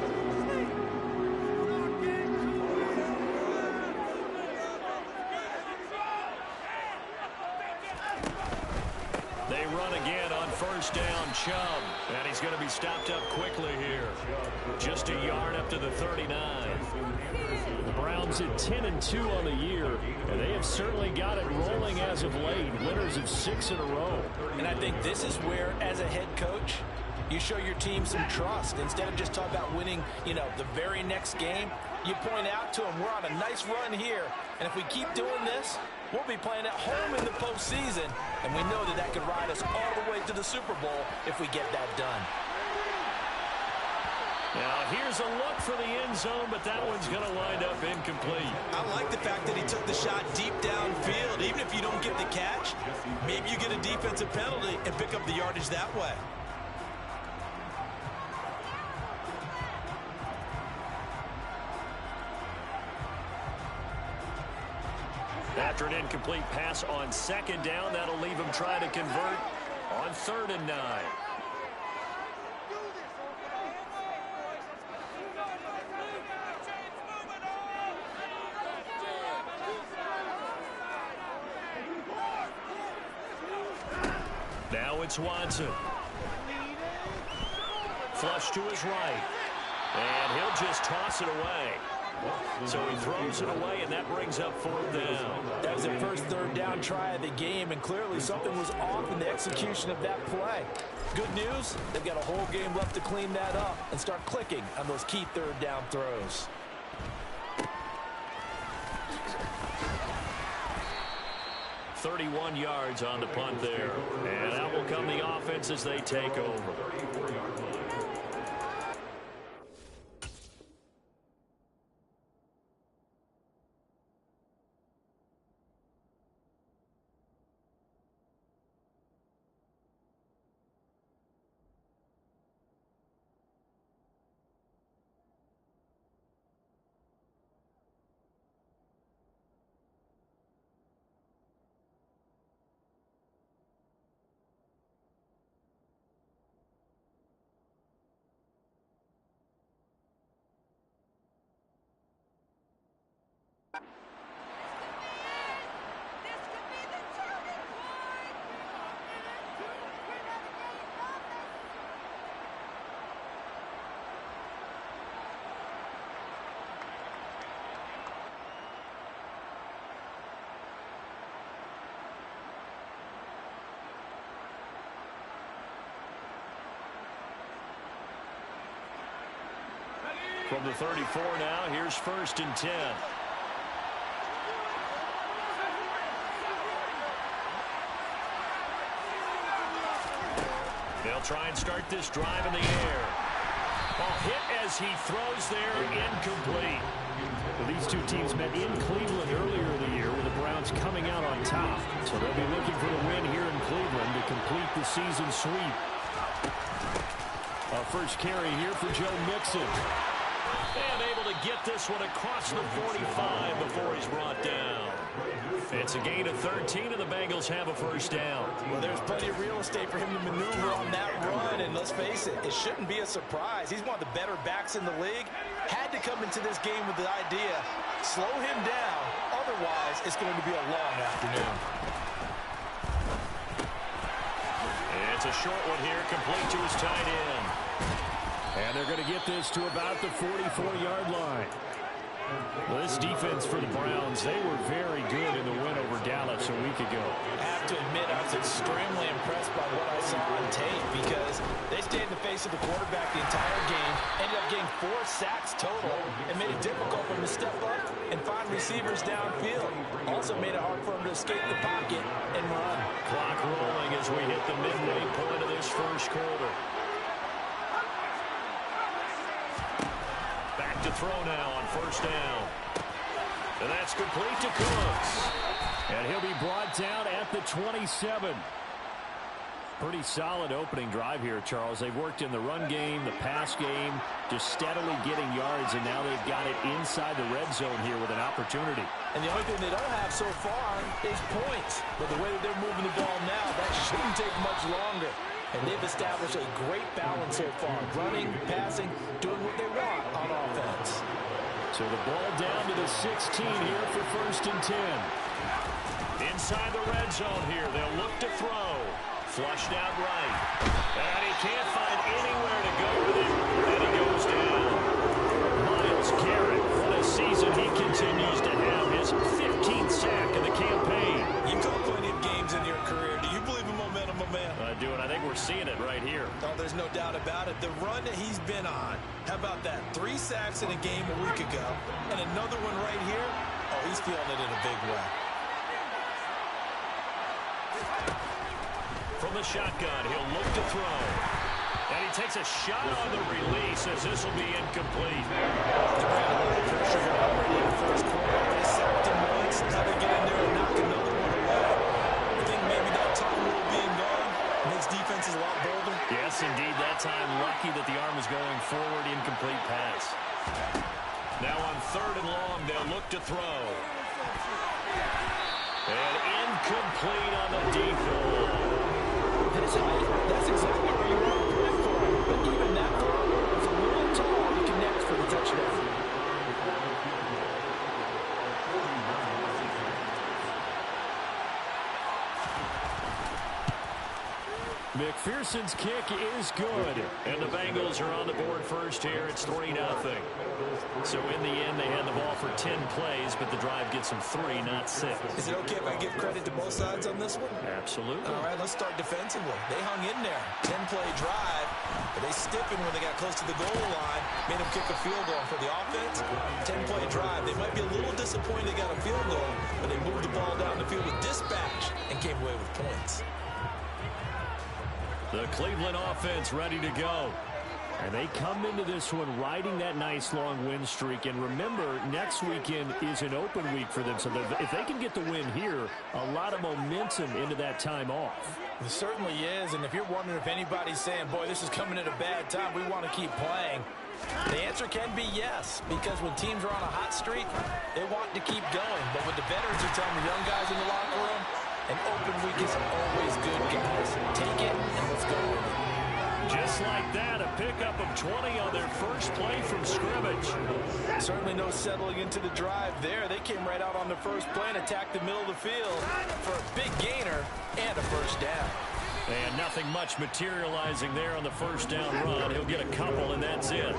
They they run again on first down. Chubb. And he's going to be stopped up quickly here. Just a yard up to the 39. The Browns at 10-2 on the year, and they have certainly got it rolling as of late. Winners of 6 in a row. And I think this is where, as a head coach, you show your team some trust. Instead of just talking about winning, the very next game, you point out to them, we're on a nice run here, and if we keep doing this, we'll be playing at home in the postseason, and we know that could ride us all the way to the Super Bowl if we get that done. Now, here's a look for the end zone, but that one's going to wind up incomplete. I like the fact that he took the shot deep downfield. Even if you don't get the catch, maybe you get a defensive penalty and pick up the yardage that way. After an incomplete pass on second down, that'll leave him trying to convert on 3rd and 9. Now it's Watson. Flush to his right. And he'll just toss it away. So he throws it away, and that brings up 4th down. That was their first 3rd down try of the game, and clearly something was off in the execution of that play. Good news, they've got a whole game left to clean that up and start clicking on those key 3rd down throws. $31 yards on the punt there. And out will come the offense as they take over. From the 34 now, here's 1st and 10. They'll try and start this drive in the air. Ball hit as he throws there, incomplete. Well, these two teams met in Cleveland earlier in the year with the Browns coming out on top. So they'll be looking for the win here in Cleveland to complete the season sweep. Our first carry here for Joe Mixon. And able to get this one across the 45 before he's brought down. It's a gain of 13, and the Bengals have a first down. Well, there's plenty of real estate for him to maneuver on that run, and let's face it, it shouldn't be a surprise. He's one of the better backs in the league. Had to come into this game with the idea, slow him down, otherwise it's going to be a long afternoon. It's a short one here, complete to his tight end. And they're going to get this to about the 44-yard line. Well, this defense for the Browns, they were very good in the win over Dallas a week ago. I have to admit, I was extremely impressed by what I saw on tape because they stayed in the face of the quarterback the entire game, ended up getting 4 sacks total, and made it difficult for him to step up and find receivers downfield. Also made it hard for him to escape the pocket and run. Clock rolling as we hit the midway point of this first quarter. Back to throw now on first down. And that's complete to Cooks. And he'll be brought down at the 27. Pretty solid opening drive here, Charles. They've worked in the run game, the pass game, just steadily getting yards, and now they've got it inside the red zone here with an opportunity. And the only thing they don't have so far is points. But the way that they're moving the ball now, that shouldn't take much longer. And they've established a great balance so far. Running, passing, doing what they want on offense. So the ball down to the 16 here for 1st and 10. Inside the red zone here, they'll look to throw. Flushed out right. And he can't find anywhere to go with it. And he goes down. Myles Garrett, what a season he continues to have. His 15th sack of the campaign. You've got plenty of games in your career. Do you believe in momentum, my man? I do, and I think we're seeing it right here. Oh, there's no doubt about it. The run that he's been on. How about that? 3 sacks in a game a week ago. And another one right here. Oh, he's feeling it in a big way. From the shotgun, he'll look to throw. And he takes a shot on the release as this will be incomplete. They ran a lot of pressure here already in the first quarter. They sacked him once. Now they get in there and knock another one away. I think maybe that time rule being gone makes defenses a lot bolder. Yes, indeed. That time, lucky that the arm is going forward. Incomplete pass. Now on 3rd and long, they'll look to throw. And incomplete on the deep ball. His height, that's exactly where you want to put it for him. But even that throw is a little tall to connect for the touchdown. McPherson's kick is good. And the Bengals are on the board first here. It's 3-0. So in the end, they had the ball for 10 plays, but the drive gets them 3, not 6. Is it okay if I give credit to both sides on this one? Absolutely. All right, let's start defensively. They hung in there. 10-play drive, but they stiffened when they got close to the goal line, made them kick a field goal. For the offense, 10-play drive. They might be a little disappointed they got a field goal, but they moved the ball down the field with dispatch and came away with points. The Cleveland offense ready to go. And they come into this one riding that nice long win streak. And remember, next weekend is an open week for them. So if they can get the win here, a lot of momentum into that time off. It certainly is. And if you're wondering if anybody's saying, boy, this is coming at a bad time, we want to keep playing, the answer can be yes. Because when teams are on a hot streak, they want to keep going. But what the veterans are telling the young guys in the locker room, an open week is always good, guys. Take it and let's go with it. Just like that, a pickup of 20 on their first play from scrimmage. Certainly no settling into the drive there. They came right out on the first play and attacked the middle of the field for a big gainer and a first down. And nothing much materializing there on the first down run. He'll get a couple, and that's it.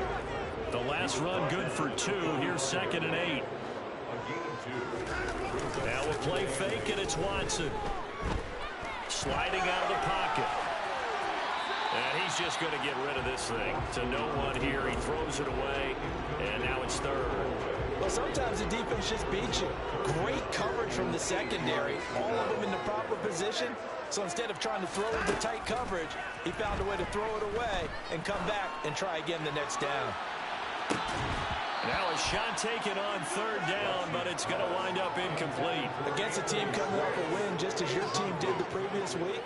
The last run good for 2. Here's 2nd and 8. Now we'll play fake, and it's Watson. Sliding out of the pocket. And he's just going to get rid of this thing. To no one here. He throws it away, and now it's 3rd. Well, sometimes the defense just beats you. Great coverage from the secondary. All of them in the proper position. So instead of trying to throw into tight coverage, he found a way to throw it away and come back and try again the next down. Now a shot taken on 3rd down, but it's going to wind up incomplete. Against a team coming off a win just as your team did the previous week,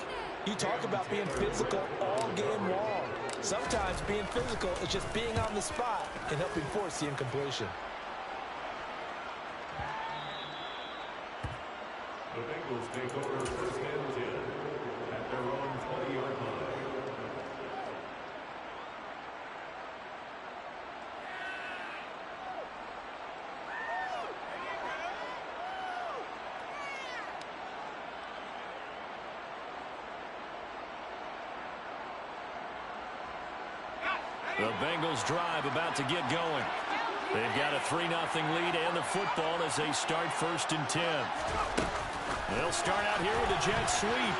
you talk about being physical all game long. Sometimes being physical is just being on the spot and helping force the incompletion. The Bengals take over 1st and 10 at their own 20-yard line. The Bengals drive about to get going. They've got a 3-0 lead and the football as they start 1st and 10. They'll start out here with a jet sweep.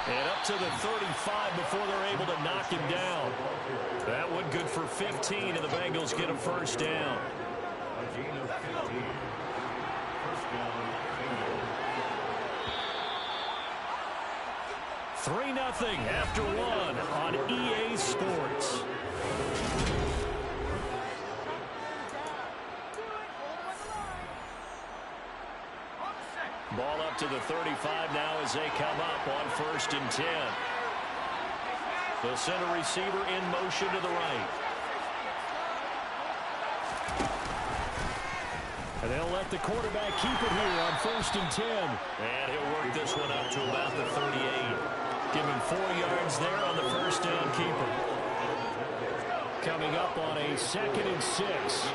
And up to the 35 before they're able to knock him down. That one good for 15, and the Bengals get a 1st down. A gain of 15. 1st down, Bengals. 3-0 after 1 on EA Sports. Ball up to the 35 now as they come up on 1st and 10. The center receiver in motion to the right. And they'll let the quarterback keep it here on 1st and 10. And he'll work this one up to about the 38. Give him 4 yards there on the 1st down keeper. Coming up on a 2nd and 6.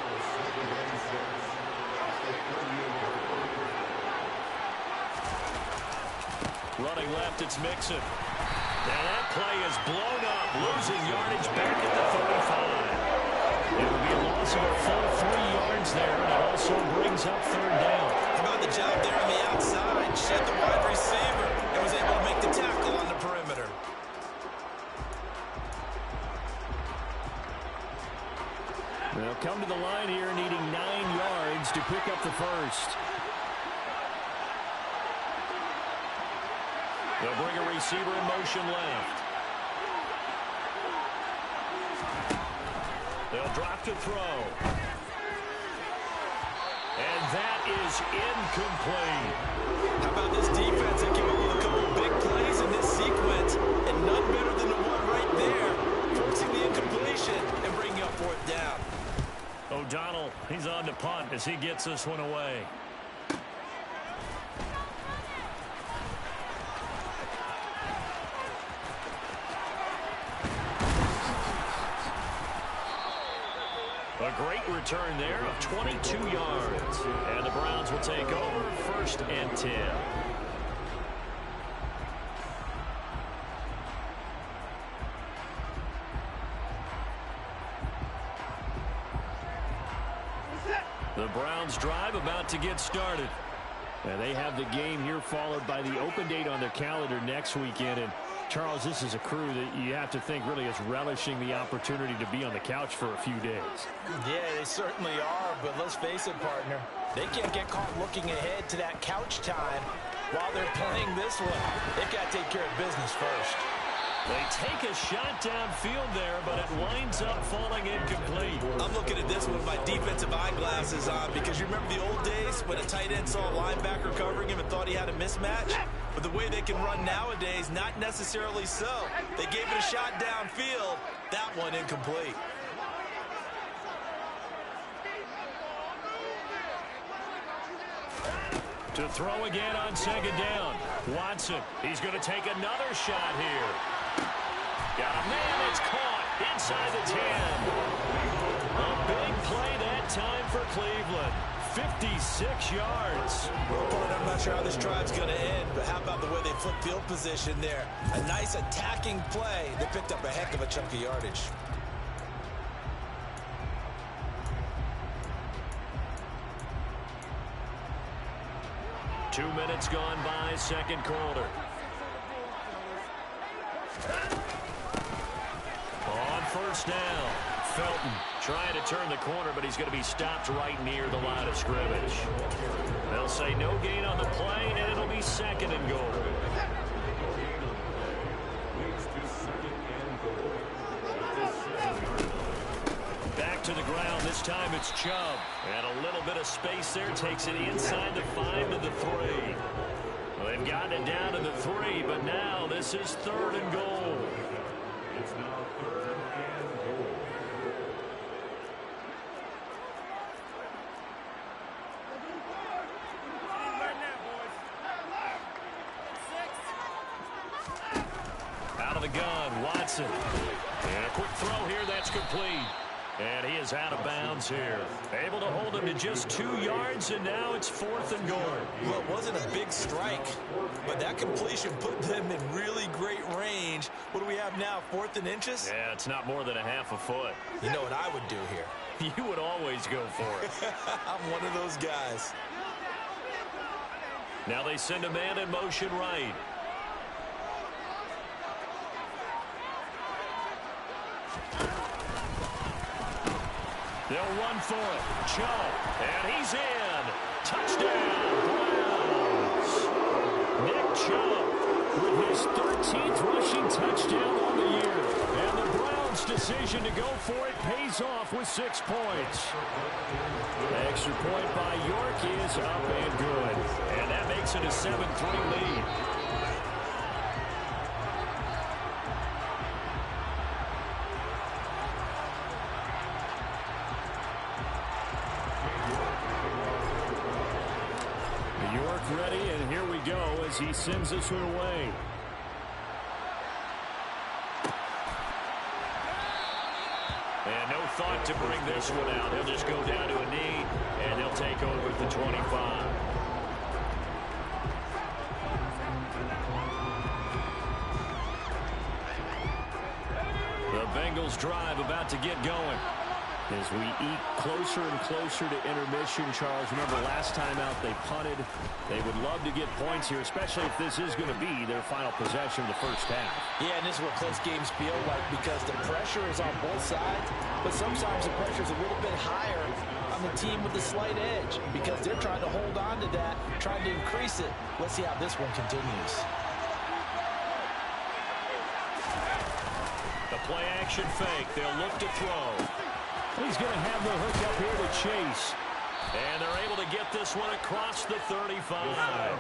Running left, it's Mixon. And that play is blown up, losing yardage back at the 35. It would be a loss of a full 3 yards there, and it also brings up third down. How about the job there on the outside? Shed the wide receiver and was able to make the tackle on the perimeter. They'll come to the line here needing 9 yards to pick up the first. They'll bring a receiver in motion left. They'll drop to throw. And that is incomplete. How about this defense that came up with a couple of big plays in this sequence, and none better than the one right there, forcing the incompletion and bringing up fourth down. O'Donnell, he's on to punt as he gets this one away. A great return there of 22 yards. And the Browns will take over 1st and 10. The Browns drive about to get started. And they have the game here followed by the open date on their calendar next weekend. And Charles, this is a crew that you have to think really is relishing the opportunity to be on the couch for a few days. Yeah, they certainly are, but let's face it, partner. They can't get caught looking ahead to that couch time while they're playing this one. They've got to take care of business first. They take a shot downfield there, but it winds up falling incomplete. I'm looking at this one with my defensive eyeglasses on because you remember the old days when a tight end saw a linebacker covering him and thought he had a mismatch? But the way they can run nowadays, not necessarily so. They gave it a shot downfield. That one incomplete. To throw again on 2nd down. Watson, he's going to take another shot here. Got a man, it's caught inside the 10. A big play that time for Cleveland. 56 yards. Well, I'm not sure how this drive's going to end, but how about the way they flip field position there? A nice attacking play. They picked up a heck of a chunk of yardage. Two minutes gone by, 2nd quarter. On 1st down, Felton trying to turn the corner, but he's going to be stopped right near the line of scrimmage. They'll say no gain on the play, and it'll be 2nd and goal. Back to the ground. This time it's Chubb. And a little bit of space there. Takes it inside the 5 to the 3. Well, they've gotten it down to the 3, but now this is 3rd and goal. It's now 3rd and goal. Out of the gun, Watson. And a quick throw here, that's complete. And he is out of bounds here. Able to hold him to just 2 yards, and now it's 4th and goal. Well, it wasn't a big strike, but that completion put them in really great range. What do we have now, 4th and inches? Yeah, it's not more than a half a foot. You know what I would do here? You would always go for it. I'm one of those guys. Now they send a man in motion right. They'll run for it. Chubb, and he's in. Touchdown, Browns. Nick Chubb with his 13th rushing touchdown on the year. And the Browns' decision to go for it pays off with 6 points. The extra point by York is up and good. And that makes it a 7-3 lead. Ready, and here we go as he sends this one away. And no thought to bring this one out. He'll just go down to a knee, and they'll take over at the 25. Bengals drive about to get going. As we eat closer and closer to intermission, Charles, remember last time out they punted. They would love to get points here, especially if this is going to be their final possession of the first half. Yeah, and this is what close games feel like because the pressure is on both sides, but sometimes the pressure is a little bit higher on the team with the slight edge because they're trying to hold on to that, trying to increase it. Let's see how this one continues. The play-action fake. They'll look to throw. He's going to have the hook up here to Chase. And they're able to get this one across the 35.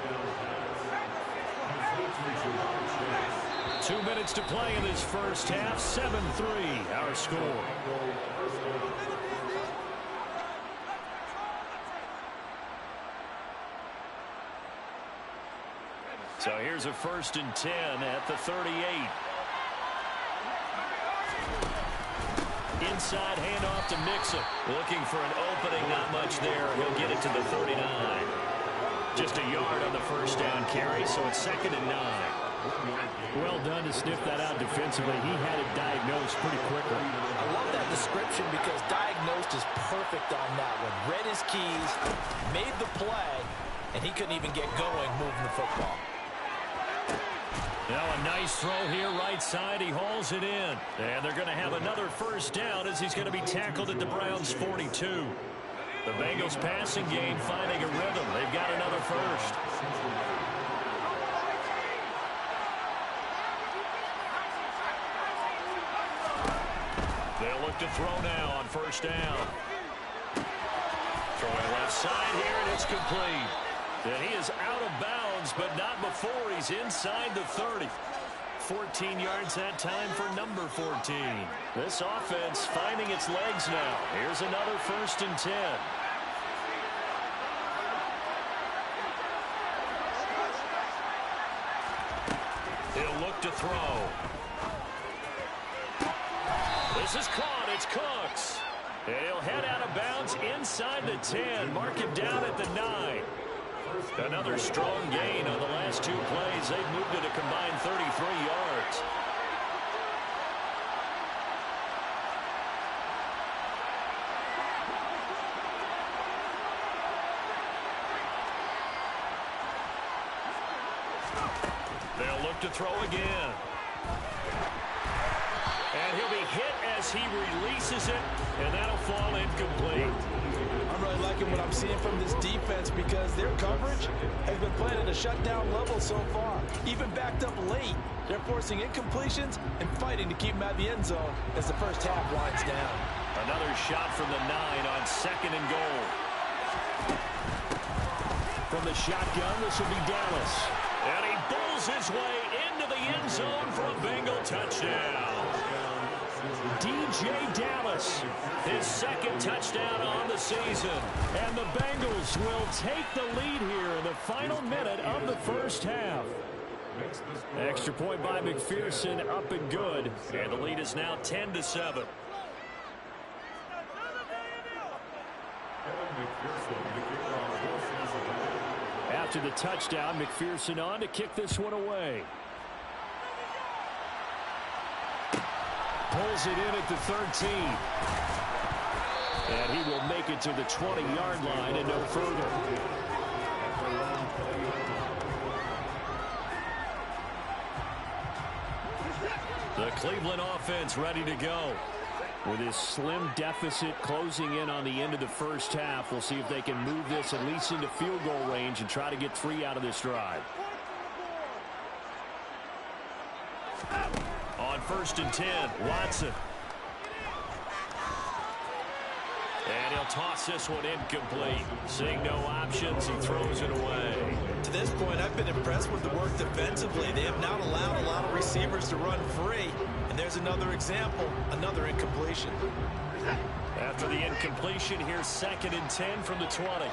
2 minutes to play in this first half. 7-3, our score. So here's a 1st and 10 at the 38. Inside handoff to Mixon. Looking for an opening, not much there. He'll get it to the 39. Just a yard on the first down carry, so it's 2nd and 9. Well done to sniff that out defensively. He had it diagnosed pretty quickly. I love that description because diagnosed is perfect on that one. Read his keys, made the play, and he couldn't even get going moving the football. Now a nice throw here, right side. He hauls it in. And they're going to have another first down as he's going to be tackled at the Browns' 42. The Bengals passing game finding a rhythm. They've got another first. They'll look to throw now on first down. Throwing left side here, and it's complete. And he is out of bounds, but not before he's inside the 30. 14 yards that time for number 14. This offense finding its legs now. Here's another 1st and 10. He'll look to throw. This is caught. It's Cooks. And he'll head out of bounds inside the 10. Mark him down at the 9. Another strong gain on the last 2 plays. They've moved it a combined 33 yards. They'll look to throw again. And he'll be hit as he releases it, and that'll fall incomplete. I'm really liking what I'm seeing from this defense because their coverage has been playing at a shutdown level so far. Even backed up late, they're forcing incompletions and fighting to keep them at the end zone as the first half winds down. Another shot from the 9 on 2nd and goal. From the shotgun, this will be Dallas. And he bulls his way into the end zone for a Bengal touchdown. DJ Dallas, his 2nd touchdown on the season. And the Bengals will take the lead here in the final minute of the first half. Extra point by McPherson, up and good. And the lead is now 10-7. After the touchdown, McPherson on to kick this one away. Pulls it in at the 13. And he will make it to the 20-yard line and no further. The Cleveland offense ready to go. With his slim deficit closing in on the end of the first half, we'll see if they can move this at least into field goal range and try to get 3 out of this drive. On 1st and 10, Watson. And he'll toss this one incomplete. Seeing no options, he throws it away. To this point, I've been impressed with the work defensively. They have not allowed a lot of receivers to run free. And there's another example, another incompletion. After the incompletion, here's 2nd and 10 from the 20.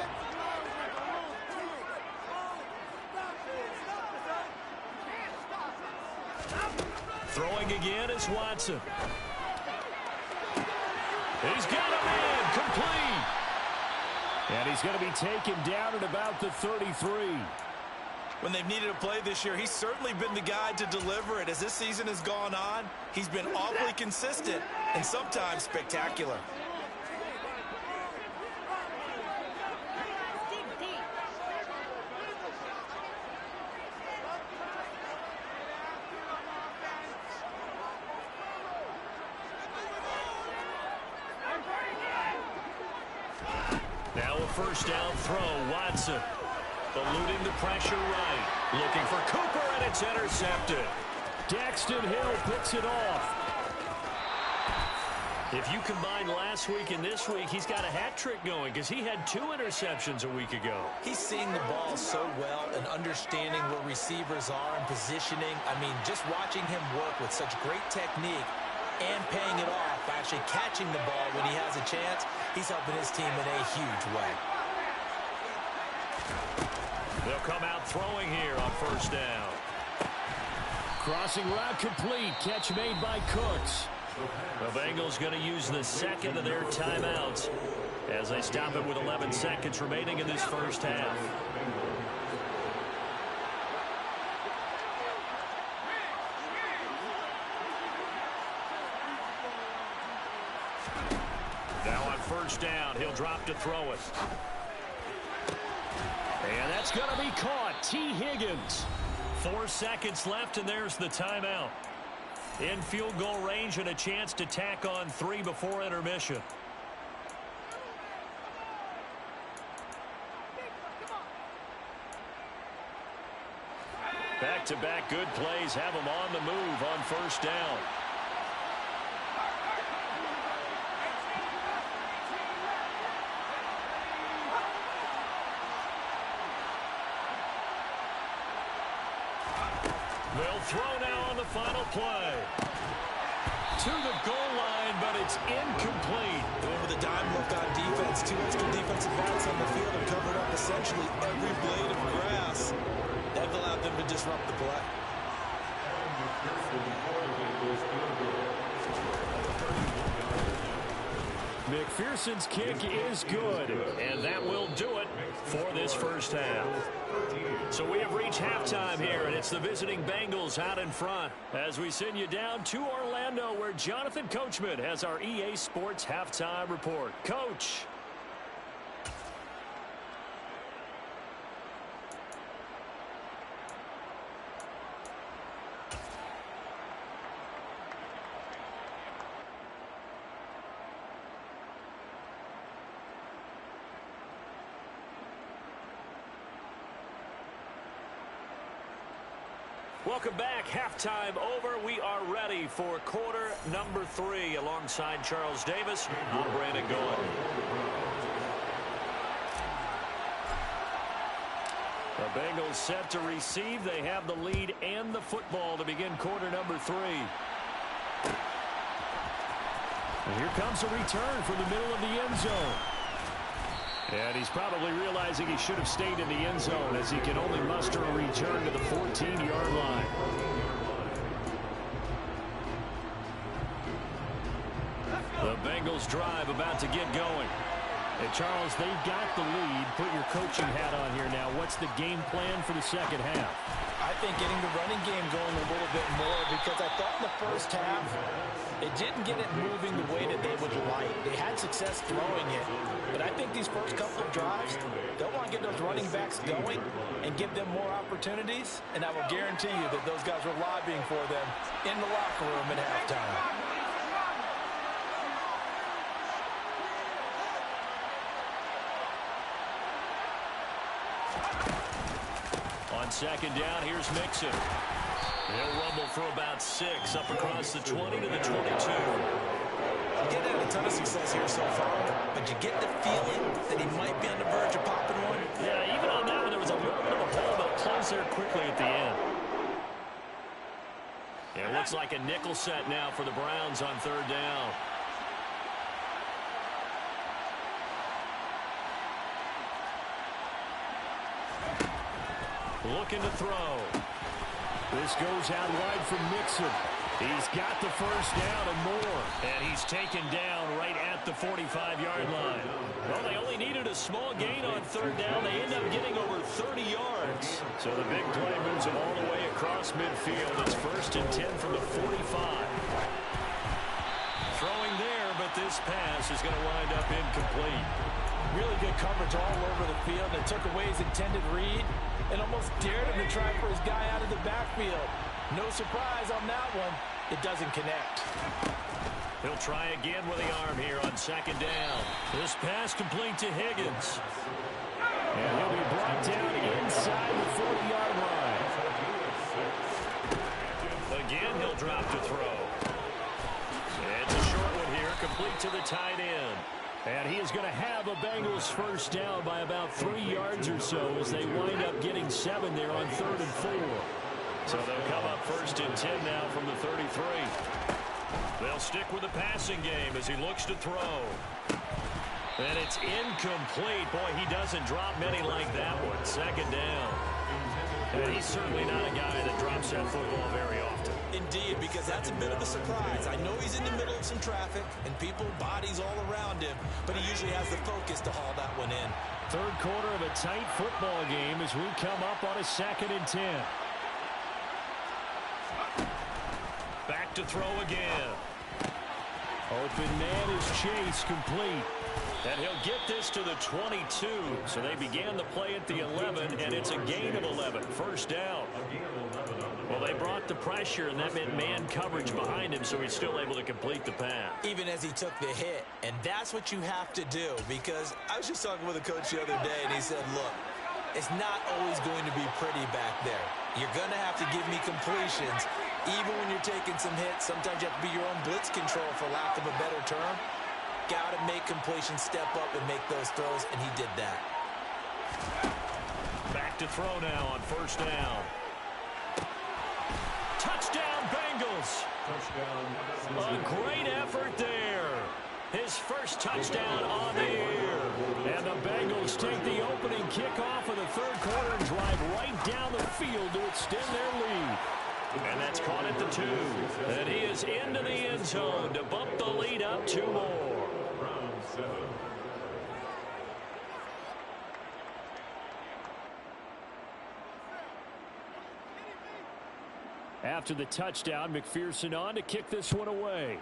Throwing again is Watson. He's got him in, complete. And he's going to be taken down at about the 33. When they've needed a play this year, he's certainly been the guy to deliver it. As this season has gone on, he's been awfully consistent and sometimes spectacular. Now a first down throw, Watson. Eluding the pressure right. Looking for Cooper, and it's intercepted. Daxton Hill picks it off. If you combine last week and this week, he's got a hat trick going because he had 2 interceptions a week ago. He's seeing the ball so well and understanding where receivers are and positioning. I mean, just watching him work with such great technique and paying it off, actually catching the ball when he has a chance, he's helping his team in a huge way. They'll come out throwing here on first down. Crossing route complete. Catch made by Cooks. The Bengals going to use the second of their timeouts as they stop it with 11 seconds remaining in this first half. Now on first down, he'll drop to throw it. And that's going to be caught. T. Higgins. 4 seconds left, and there's the timeout. In field goal range and a chance to tack on 3 before intermission. Back-to-back good plays have them on the move on first down. They'll throw now on the final play. To the goal line, but it's incomplete. Going with a dime look on defense. 2 extra defensive backs on the field and covered up essentially every blade of grass. That allowed them to disrupt the play. McPherson's kick is good, and that will do it for this first half. So we have reached halftime here, and it's the visiting Bengals out in front as we send you down to Orlando, where Jonathan Coachman has our EA Sports halftime report. Coach. Welcome back. Halftime over. We are ready for quarter number 3. Alongside Charles Davis, I'm Brandon Gaudin. The Bengals set to receive. They have the lead and the football to begin quarter number 3. And here comes a return from the middle of the end zone. And he's probably realizing he should have stayed in the end zone as he can only muster a return to the 14-yard line. The Bengals drive about to get going. And Charles, they've got the lead. Put your coaching hat on here now. What's the game plan for the second half? I think getting the running game going a little bit more, because I thought in the first half they didn't get it moving the way that they would like. They had success throwing it, but I think these first couple of drives, they'll want to get those running backs going and give them more opportunities, and I will guarantee you that those guys were lobbying for them in the locker room at halftime. On second down, here's Mixon. He'll rumble for about 6 up across the 20 to the 22. He did have a ton of success here so far, but you get the feeling that he might be on the verge of popping one. Yeah, even on that one, there was a little bit of a hole, but closed there quickly at the end. It looks like a nickel set now for the Browns on third down. Looking to throw. This goes out wide from Mixon. He's got the first down and more. And he's taken down right at the 45-yard line. Well, they only needed a small gain on third down. They end up getting over 30 yards. So the big play moves him all the way across midfield. It's 1st and 10 from the 45. Throwing there, but this pass is going to wind up incomplete. Really good coverage all over the field. It took away his intended read and almost dared him to try for his guy out of the backfield. No surprise on that one. It doesn't connect. He'll try again with the arm here on 2nd down. This pass complete to Higgins. And he'll be brought down inside the 40-yard line. Again, he'll drop to throw. It's a short one here, complete to the tight end. And he is going to have a Bengals first down by about 3 yards or so as they wind up getting 7 there on 3rd and 4. So they'll come up 1st and 10 now from the 33. They'll stick with the passing game as he looks to throw. And it's incomplete. Boy, he doesn't drop many like that one. 2nd down. And he's certainly not a guy that drops that football very often. Indeed, because that's a bit of a surprise. I know he's in the middle of some traffic and people, bodies all around him, but he usually has the focus to haul that one in. 3rd quarter of a tight football game as we come up on a 2nd and 10. Back to throw again. Open man is Chase, complete. And he'll get this to the 22. So they began the play at the 11, and it's a gain of 11. 1st down. Well, they brought the pressure, and that meant man coverage behind him, so he's still able to complete the pass. Even as he took the hit. And that's what you have to do, because I was just talking with a coach the other day, and he said, look, it's not always going to be pretty back there. You're going to have to give me completions. Even when you're taking some hits, sometimes you have to be your own blitz control, for lack of a better term. Got to make completions, step up, and make those throws, and he did that. Back to throw now on 1st down. Touchdown, Bengals. A great effort there. His first touchdown on the year. And the Bengals take the opening kickoff of the 3rd quarter and drive right down the field to extend their lead. And that's caught at the 2. And he is into the end zone to bump the lead up 2 more. Round 7. After the touchdown, McPherson on to kick this one away.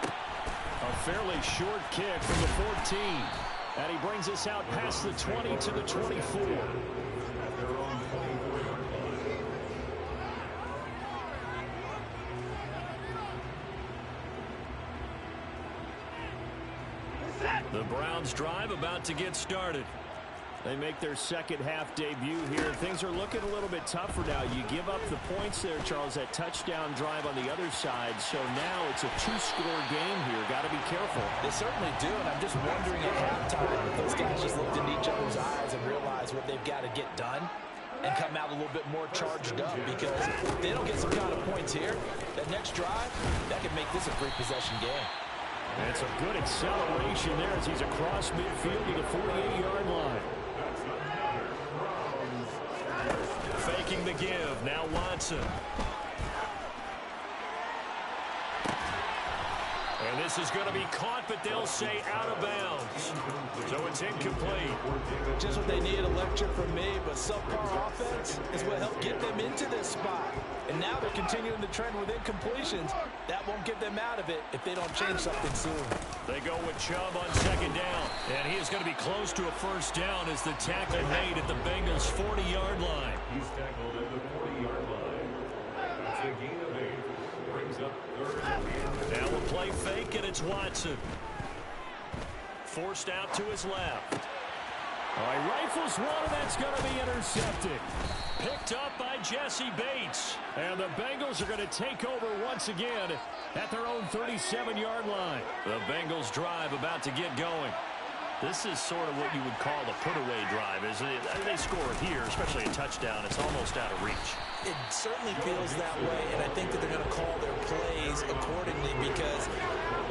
A fairly short kick from the 14. And he brings us out past the 20 to the 24. At their own 24-yard line. The Browns drive about to get started. They make their 2nd half debut here. Things are looking a little bit tougher now. You give up the points there, Charles, that touchdown drive on the other side. So now it's a 2-score game here. Got to be careful. They certainly do, and I'm just wondering at halftime if those guys just looked into each other's eyes and realized what they've got to get done and come out a little bit more charged up, because if they don't get some kind of points here, that next drive, that could make this a 3-possession game. And it's a good acceleration there as he's across midfield to the 48-yard line. Faking the give. Now Watson. And this is going to be caught, but they'll say out of bounds. So it's incomplete. Just what they need, a lecture from me, but subpar offense is what helped get them into this spot. And now they're continuing the trend with incompletions. That won't get them out of it if they don't change something soon. They go with Chubb on 2nd down. And he is going to be close to a 1st down as the tackle made at the Bengals' 40-yard line. He's tackled at the 40-yard line. That's a gain of 8. Brings up 3rd. Now we'll play fake, and it's Watson. Forced out to his left. All right, rifles one, and that's going to be intercepted. Picked up by Jesse Bates. And the Bengals are going to take over once again at their own 37-yard line. The Bengals drive about to get going. This is sort of what you would call the put-away drive, isn't it? They score here, especially a touchdown. It's almost out of reach. It certainly feels that way, and I think that they're going to call their plays accordingly, because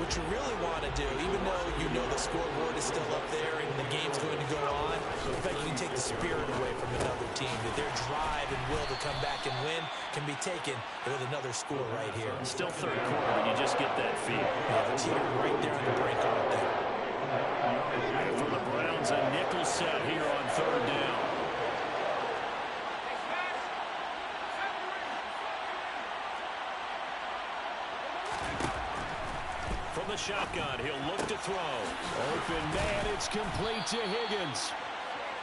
what you really want to do, even though you know the scoreboard is still up there and the game's going to go on, in fact, you can take the spirit away from another team, that their drive and will to come back and win can be taken with another score right here. It's still 3rd quarter, but you just get that feel. Yeah, the team right there on the break on it there. And for the Browns, a nickel set here on third down. From the shotgun, he'll look to throw. Open man, it's complete to Higgins.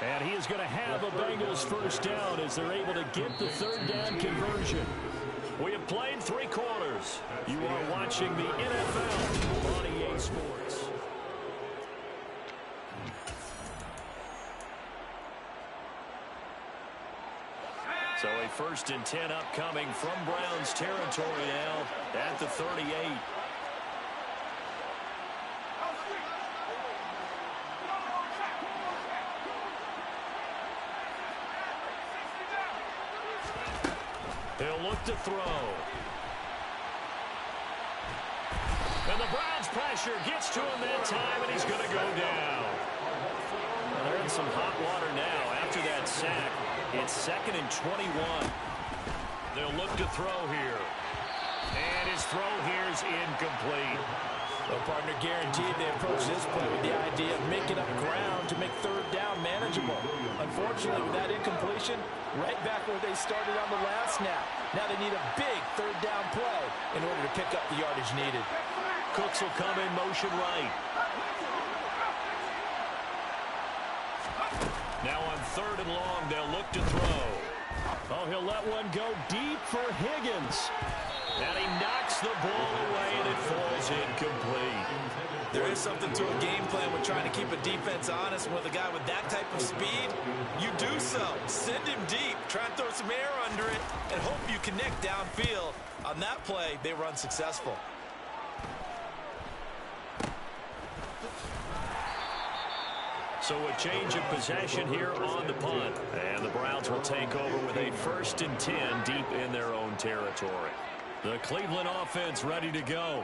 And he is going to have a Bengals first down as they're able to get the third down conversion. We have played 3 quarters. You are watching the NFL on EA Sports. So a 1st and 10 upcoming from Browns territory now at the 38. He'll look to throw. And the Browns pressure gets to him that time, and he's going to go down. Well, they're in some hot water now after that sack. It's 2nd and 21. They'll look to throw here. And his throw here is incomplete. Well, partner, guaranteed they approach this play with the idea of making up ground to make third down manageable. Unfortunately, with that incompletion, right back where they started on the last snap. Now they need a big third down play in order to pick up the yardage needed. Cooks will come in motion right. Now on 3rd and long, they'll look to throw. Oh, he'll let one go deep for Higgins. And he knocks the ball away, and it falls incomplete. There is something to a game plan with trying to keep a defense honest. With a guy with that type of speed, you do so. Send him deep, try and throw some air under it, and hope you connect downfield. On that play, they were unsuccessful. So a change of possession here on the punt. And the Browns will take over with a 1st and 10 deep in their own territory. The Cleveland offense ready to go.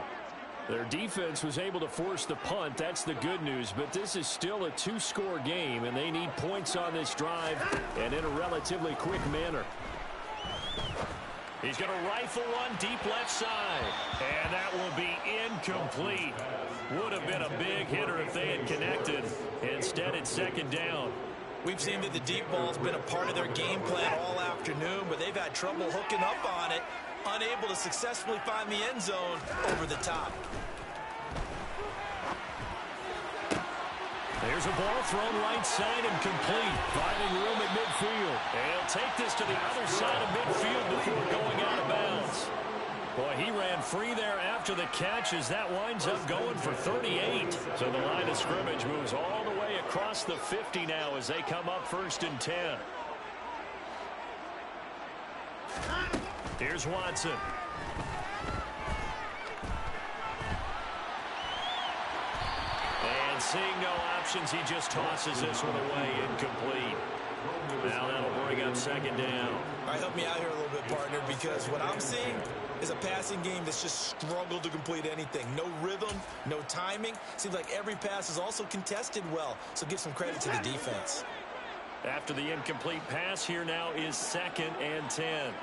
Their defense was able to force the punt. That's the good news. But this is still a 2-score game, and they need points on this drive and in a relatively quick manner. He's going to rifle one deep left side. And that will be incomplete. Would have been a big hitter if they had connected. Instead, it's 2nd down. We've seen that the deep ball's been a part of their game plan all afternoon, but they've had trouble hooking up on it, unable to successfully find the end zone over the top. There's a ball thrown right side and complete. Finding room at midfield. And he'll take this to the other side of midfield before going out of bounds. Boy, he ran free there after the catch as that winds up going for 38. So the line of scrimmage moves all the way across the 50 now as they come up 1st and 10. Here's Watson. And seeing no options, he just tosses this one away, incomplete. Now that'll bring up 2nd down. All right, help me out here a little bit, partner, because what I'm seeing is a passing game that's just struggled to complete anything. No rhythm, no timing. Seems like every pass is also contested well, so give some credit to the defense. After the incomplete pass, here now is 2nd and 10.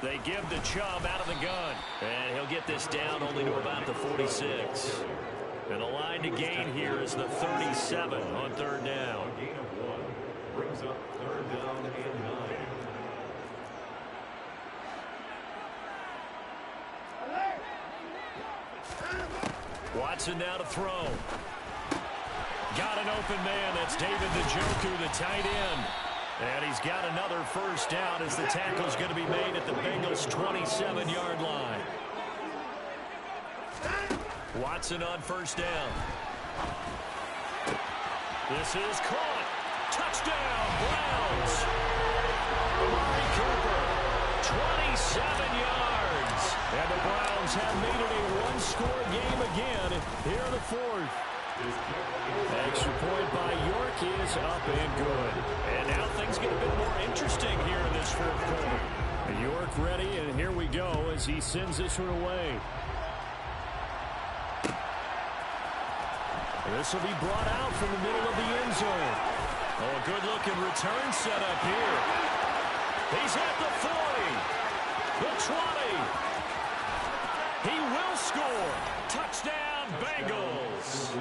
They give the Chubb out of the gun. And he'll get this down only to about the 46. And the line to gain here is the 37 on 3rd down. Gain of 1 brings up 3rd down and 9. Watson now to throw. Got an open man. That's David Njoku, the tight end. And he's got another first down as the tackle's going to be made at the Bengals' 27-yard line. Watson on 1st down. This is caught. Touchdown, Browns. Amari Cooper, 27 yards. And the Browns have made it a 1-score game again here in the 4th. Extra point by York is up and good. And now things get a bit more interesting here in this 4th quarter. York ready, and here we go as he sends this one away. This will be brought out from the middle of the end zone. Oh, a good-looking return set up here. He's at the 40, the 20. He will score. Touchdown, Bengals.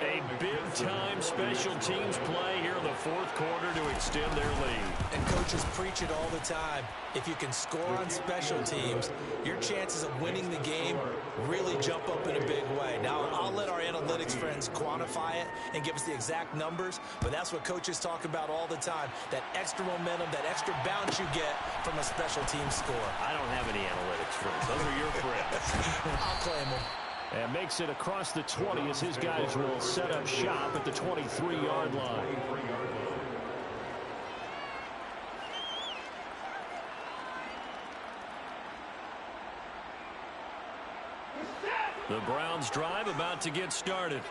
A big-time special teams play here in the fourth quarter to extend their lead. And coaches preach it all the time. If you can score on special teams, your chances of winning the game really jump up in a big way. Now, I'll let our analytics friends quantify it and give us the exact numbers, but that's what coaches talk about all the time, that extra momentum, that extra bounce you get from a special team score. I don't have any analytics friends. Those are your friends. I'll claim them. And makes it across the 20 as his guys will set up shop at the 23-yard line. The Browns drive about to get started.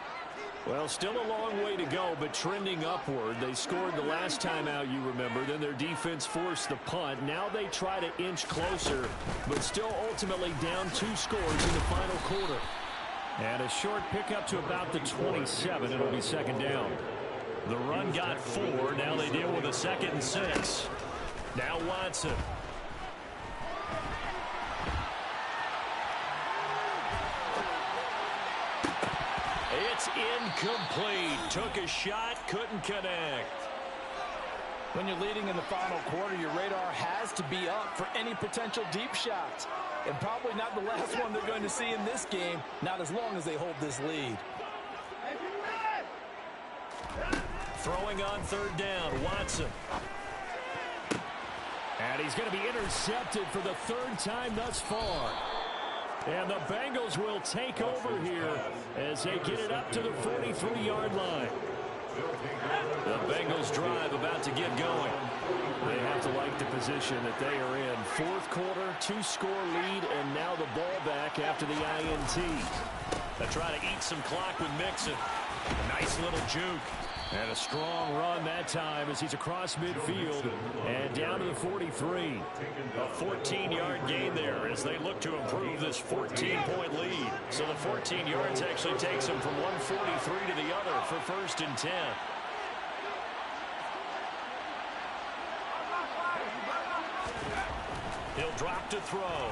Well, still a long way to go, but trending upward. They scored the last time out, you remember. Then their defense forced the punt. Now they try to inch closer, but still ultimately down 2 scores in the final quarter. And a short pickup to about the 27. It'll be second down. The run got 4. Now they deal with a 2nd and 6. Now Watson. It's incomplete. Took a shot, couldn't connect. When you're leading in the final quarter, your radar has to be up for any potential deep shots. And probably not the last one they're going to see in this game, not as long as they hold this lead. Throwing on 3rd down, Watson. And he's going to be intercepted for the 3rd time thus far. And the Bengals will take over here as they get it up to the 43-yard line. The Bengals drive about to get going. They have to like the position that they are in. 4th quarter, 2-score lead, and now the ball back after the INT. They try to eat some clock with Mixon. A nice little juke. And a strong run that time as he's across midfield and down to the 43. A 14-yard gain there as they look to improve this 14-point lead. So the 14 yards actually takes them from 143 to the other for 1st and 10. He'll drop to throw.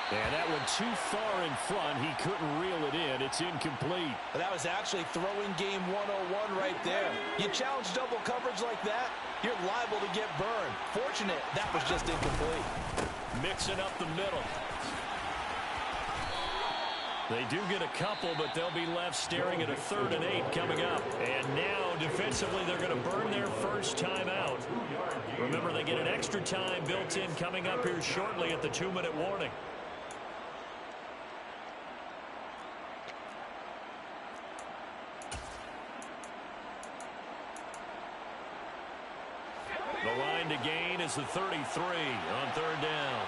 And that one too far in front. He couldn't reel it in. It's incomplete. That was actually throwing game 101 right there. You challenge double coverage like that, you're liable to get burned. Fortunate that was just incomplete. Mixing up the middle. They do get a couple, but they'll be left staring at a 3rd and 8 coming up. And now, defensively, they're going to burn their first time out. Remember, they get an extra time built in coming up here shortly at the 2-minute warning. The line to gain is the 33 on 3rd down.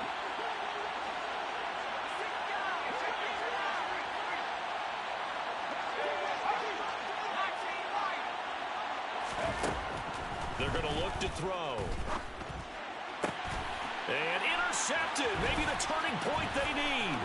They're going to look to throw. And intercepted. Maybe the turning point they need.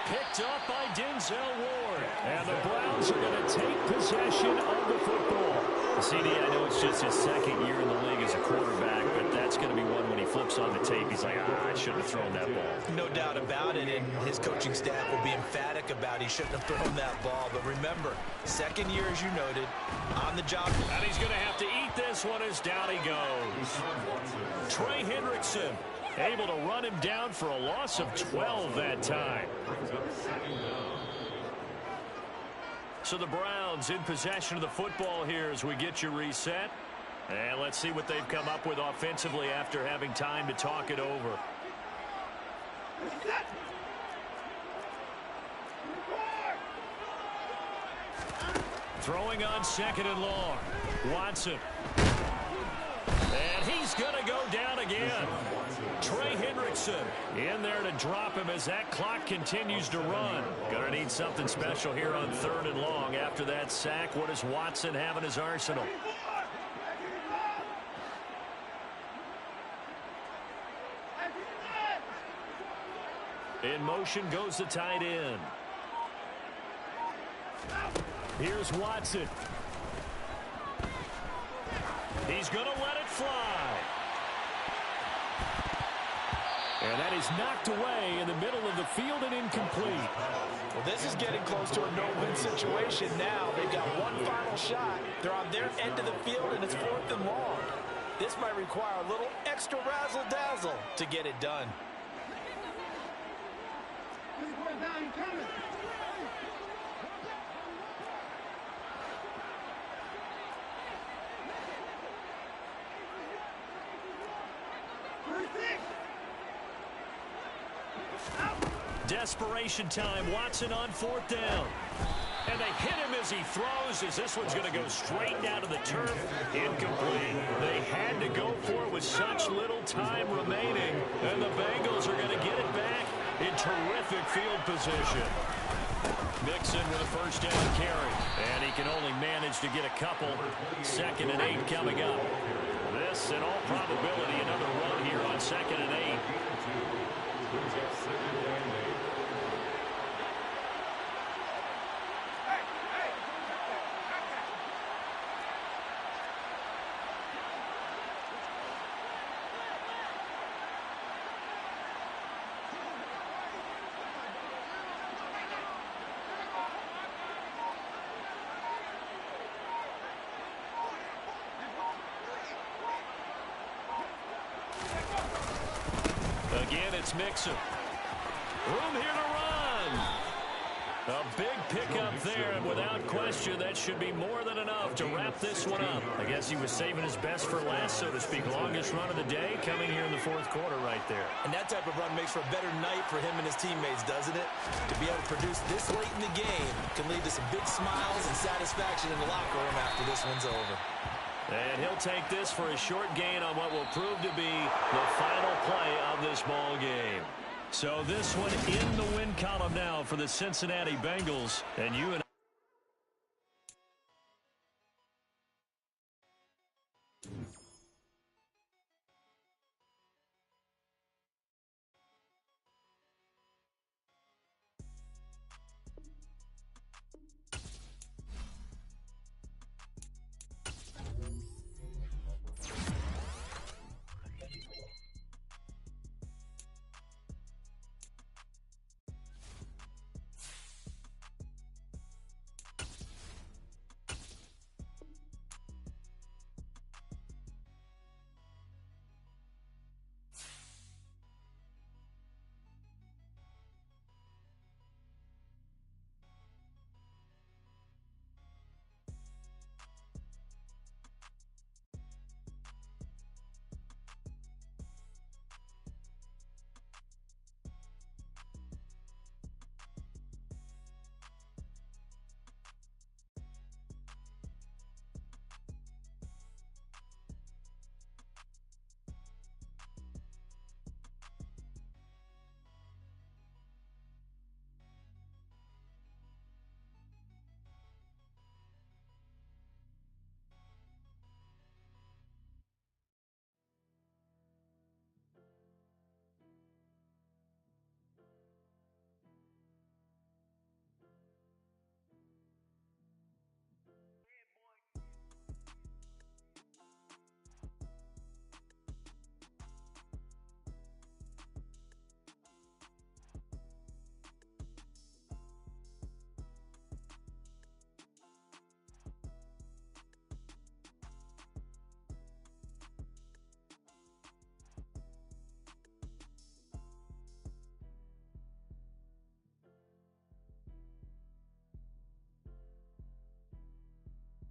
Picked up by Denzel Ward. And the Browns are going to take possession of the football. CD, I know it's just his 2nd year in the league as a quarterback, but that's going to be one when he flips on the tape. He's like, I shouldn't have thrown that ball. No doubt about it, and his coaching staff will be emphatic about he shouldn't have thrown that ball. But remember, 2nd year, as you noted, on the job. And he's going to have to eat this one as down he goes. Trey Hendrickson able to run him down for a loss of 12 that time. So the Browns in possession of the football here as we get you reset. And let's see what they've come up with offensively after having time to talk it over. Throwing on 2nd and long. Watson. And he's going to go down again. Trey Hendrickson in there to drop him as that clock continues to run. Going to need something special here on 3rd and long after that sack. What does Watson have in his arsenal? In motion goes the tight end. Here's Watson. He's going to let it fly. And that is knocked away in the middle of the field and incomplete. Well, this is getting close to a no-win situation now. They've got one final shot. They're on their end of the field, and it's 4th and long. This might require a little extra razzle-dazzle to get it done. Desperation time. Watson on 4th down. And they hit him as he throws, as this one's going to go straight down to the turf. Incomplete. They had to go for it with such little time remaining. And the Bengals are going to get it back in terrific field position. Mixon with a first down carry. And he can only manage to get a couple. 2nd and 8 coming up. This, in all probability, another run here on 2nd and 8. Again, it's Mixon. Room here to run. A big pickup there, and without question, that should be more than enough to wrap this one up. I guess he was saving his best for last, so to speak. Longest run of the day coming here in the 4th quarter right there. And that type of run makes for a better night for him and his teammates, doesn't it? To be able to produce this late in the game can lead to some big smiles and satisfaction in the locker room after this one's over. And he'll take this for a short gain on what will prove to be the final play of this ball game. So this one in the win column now for the Cincinnati Bengals. And you and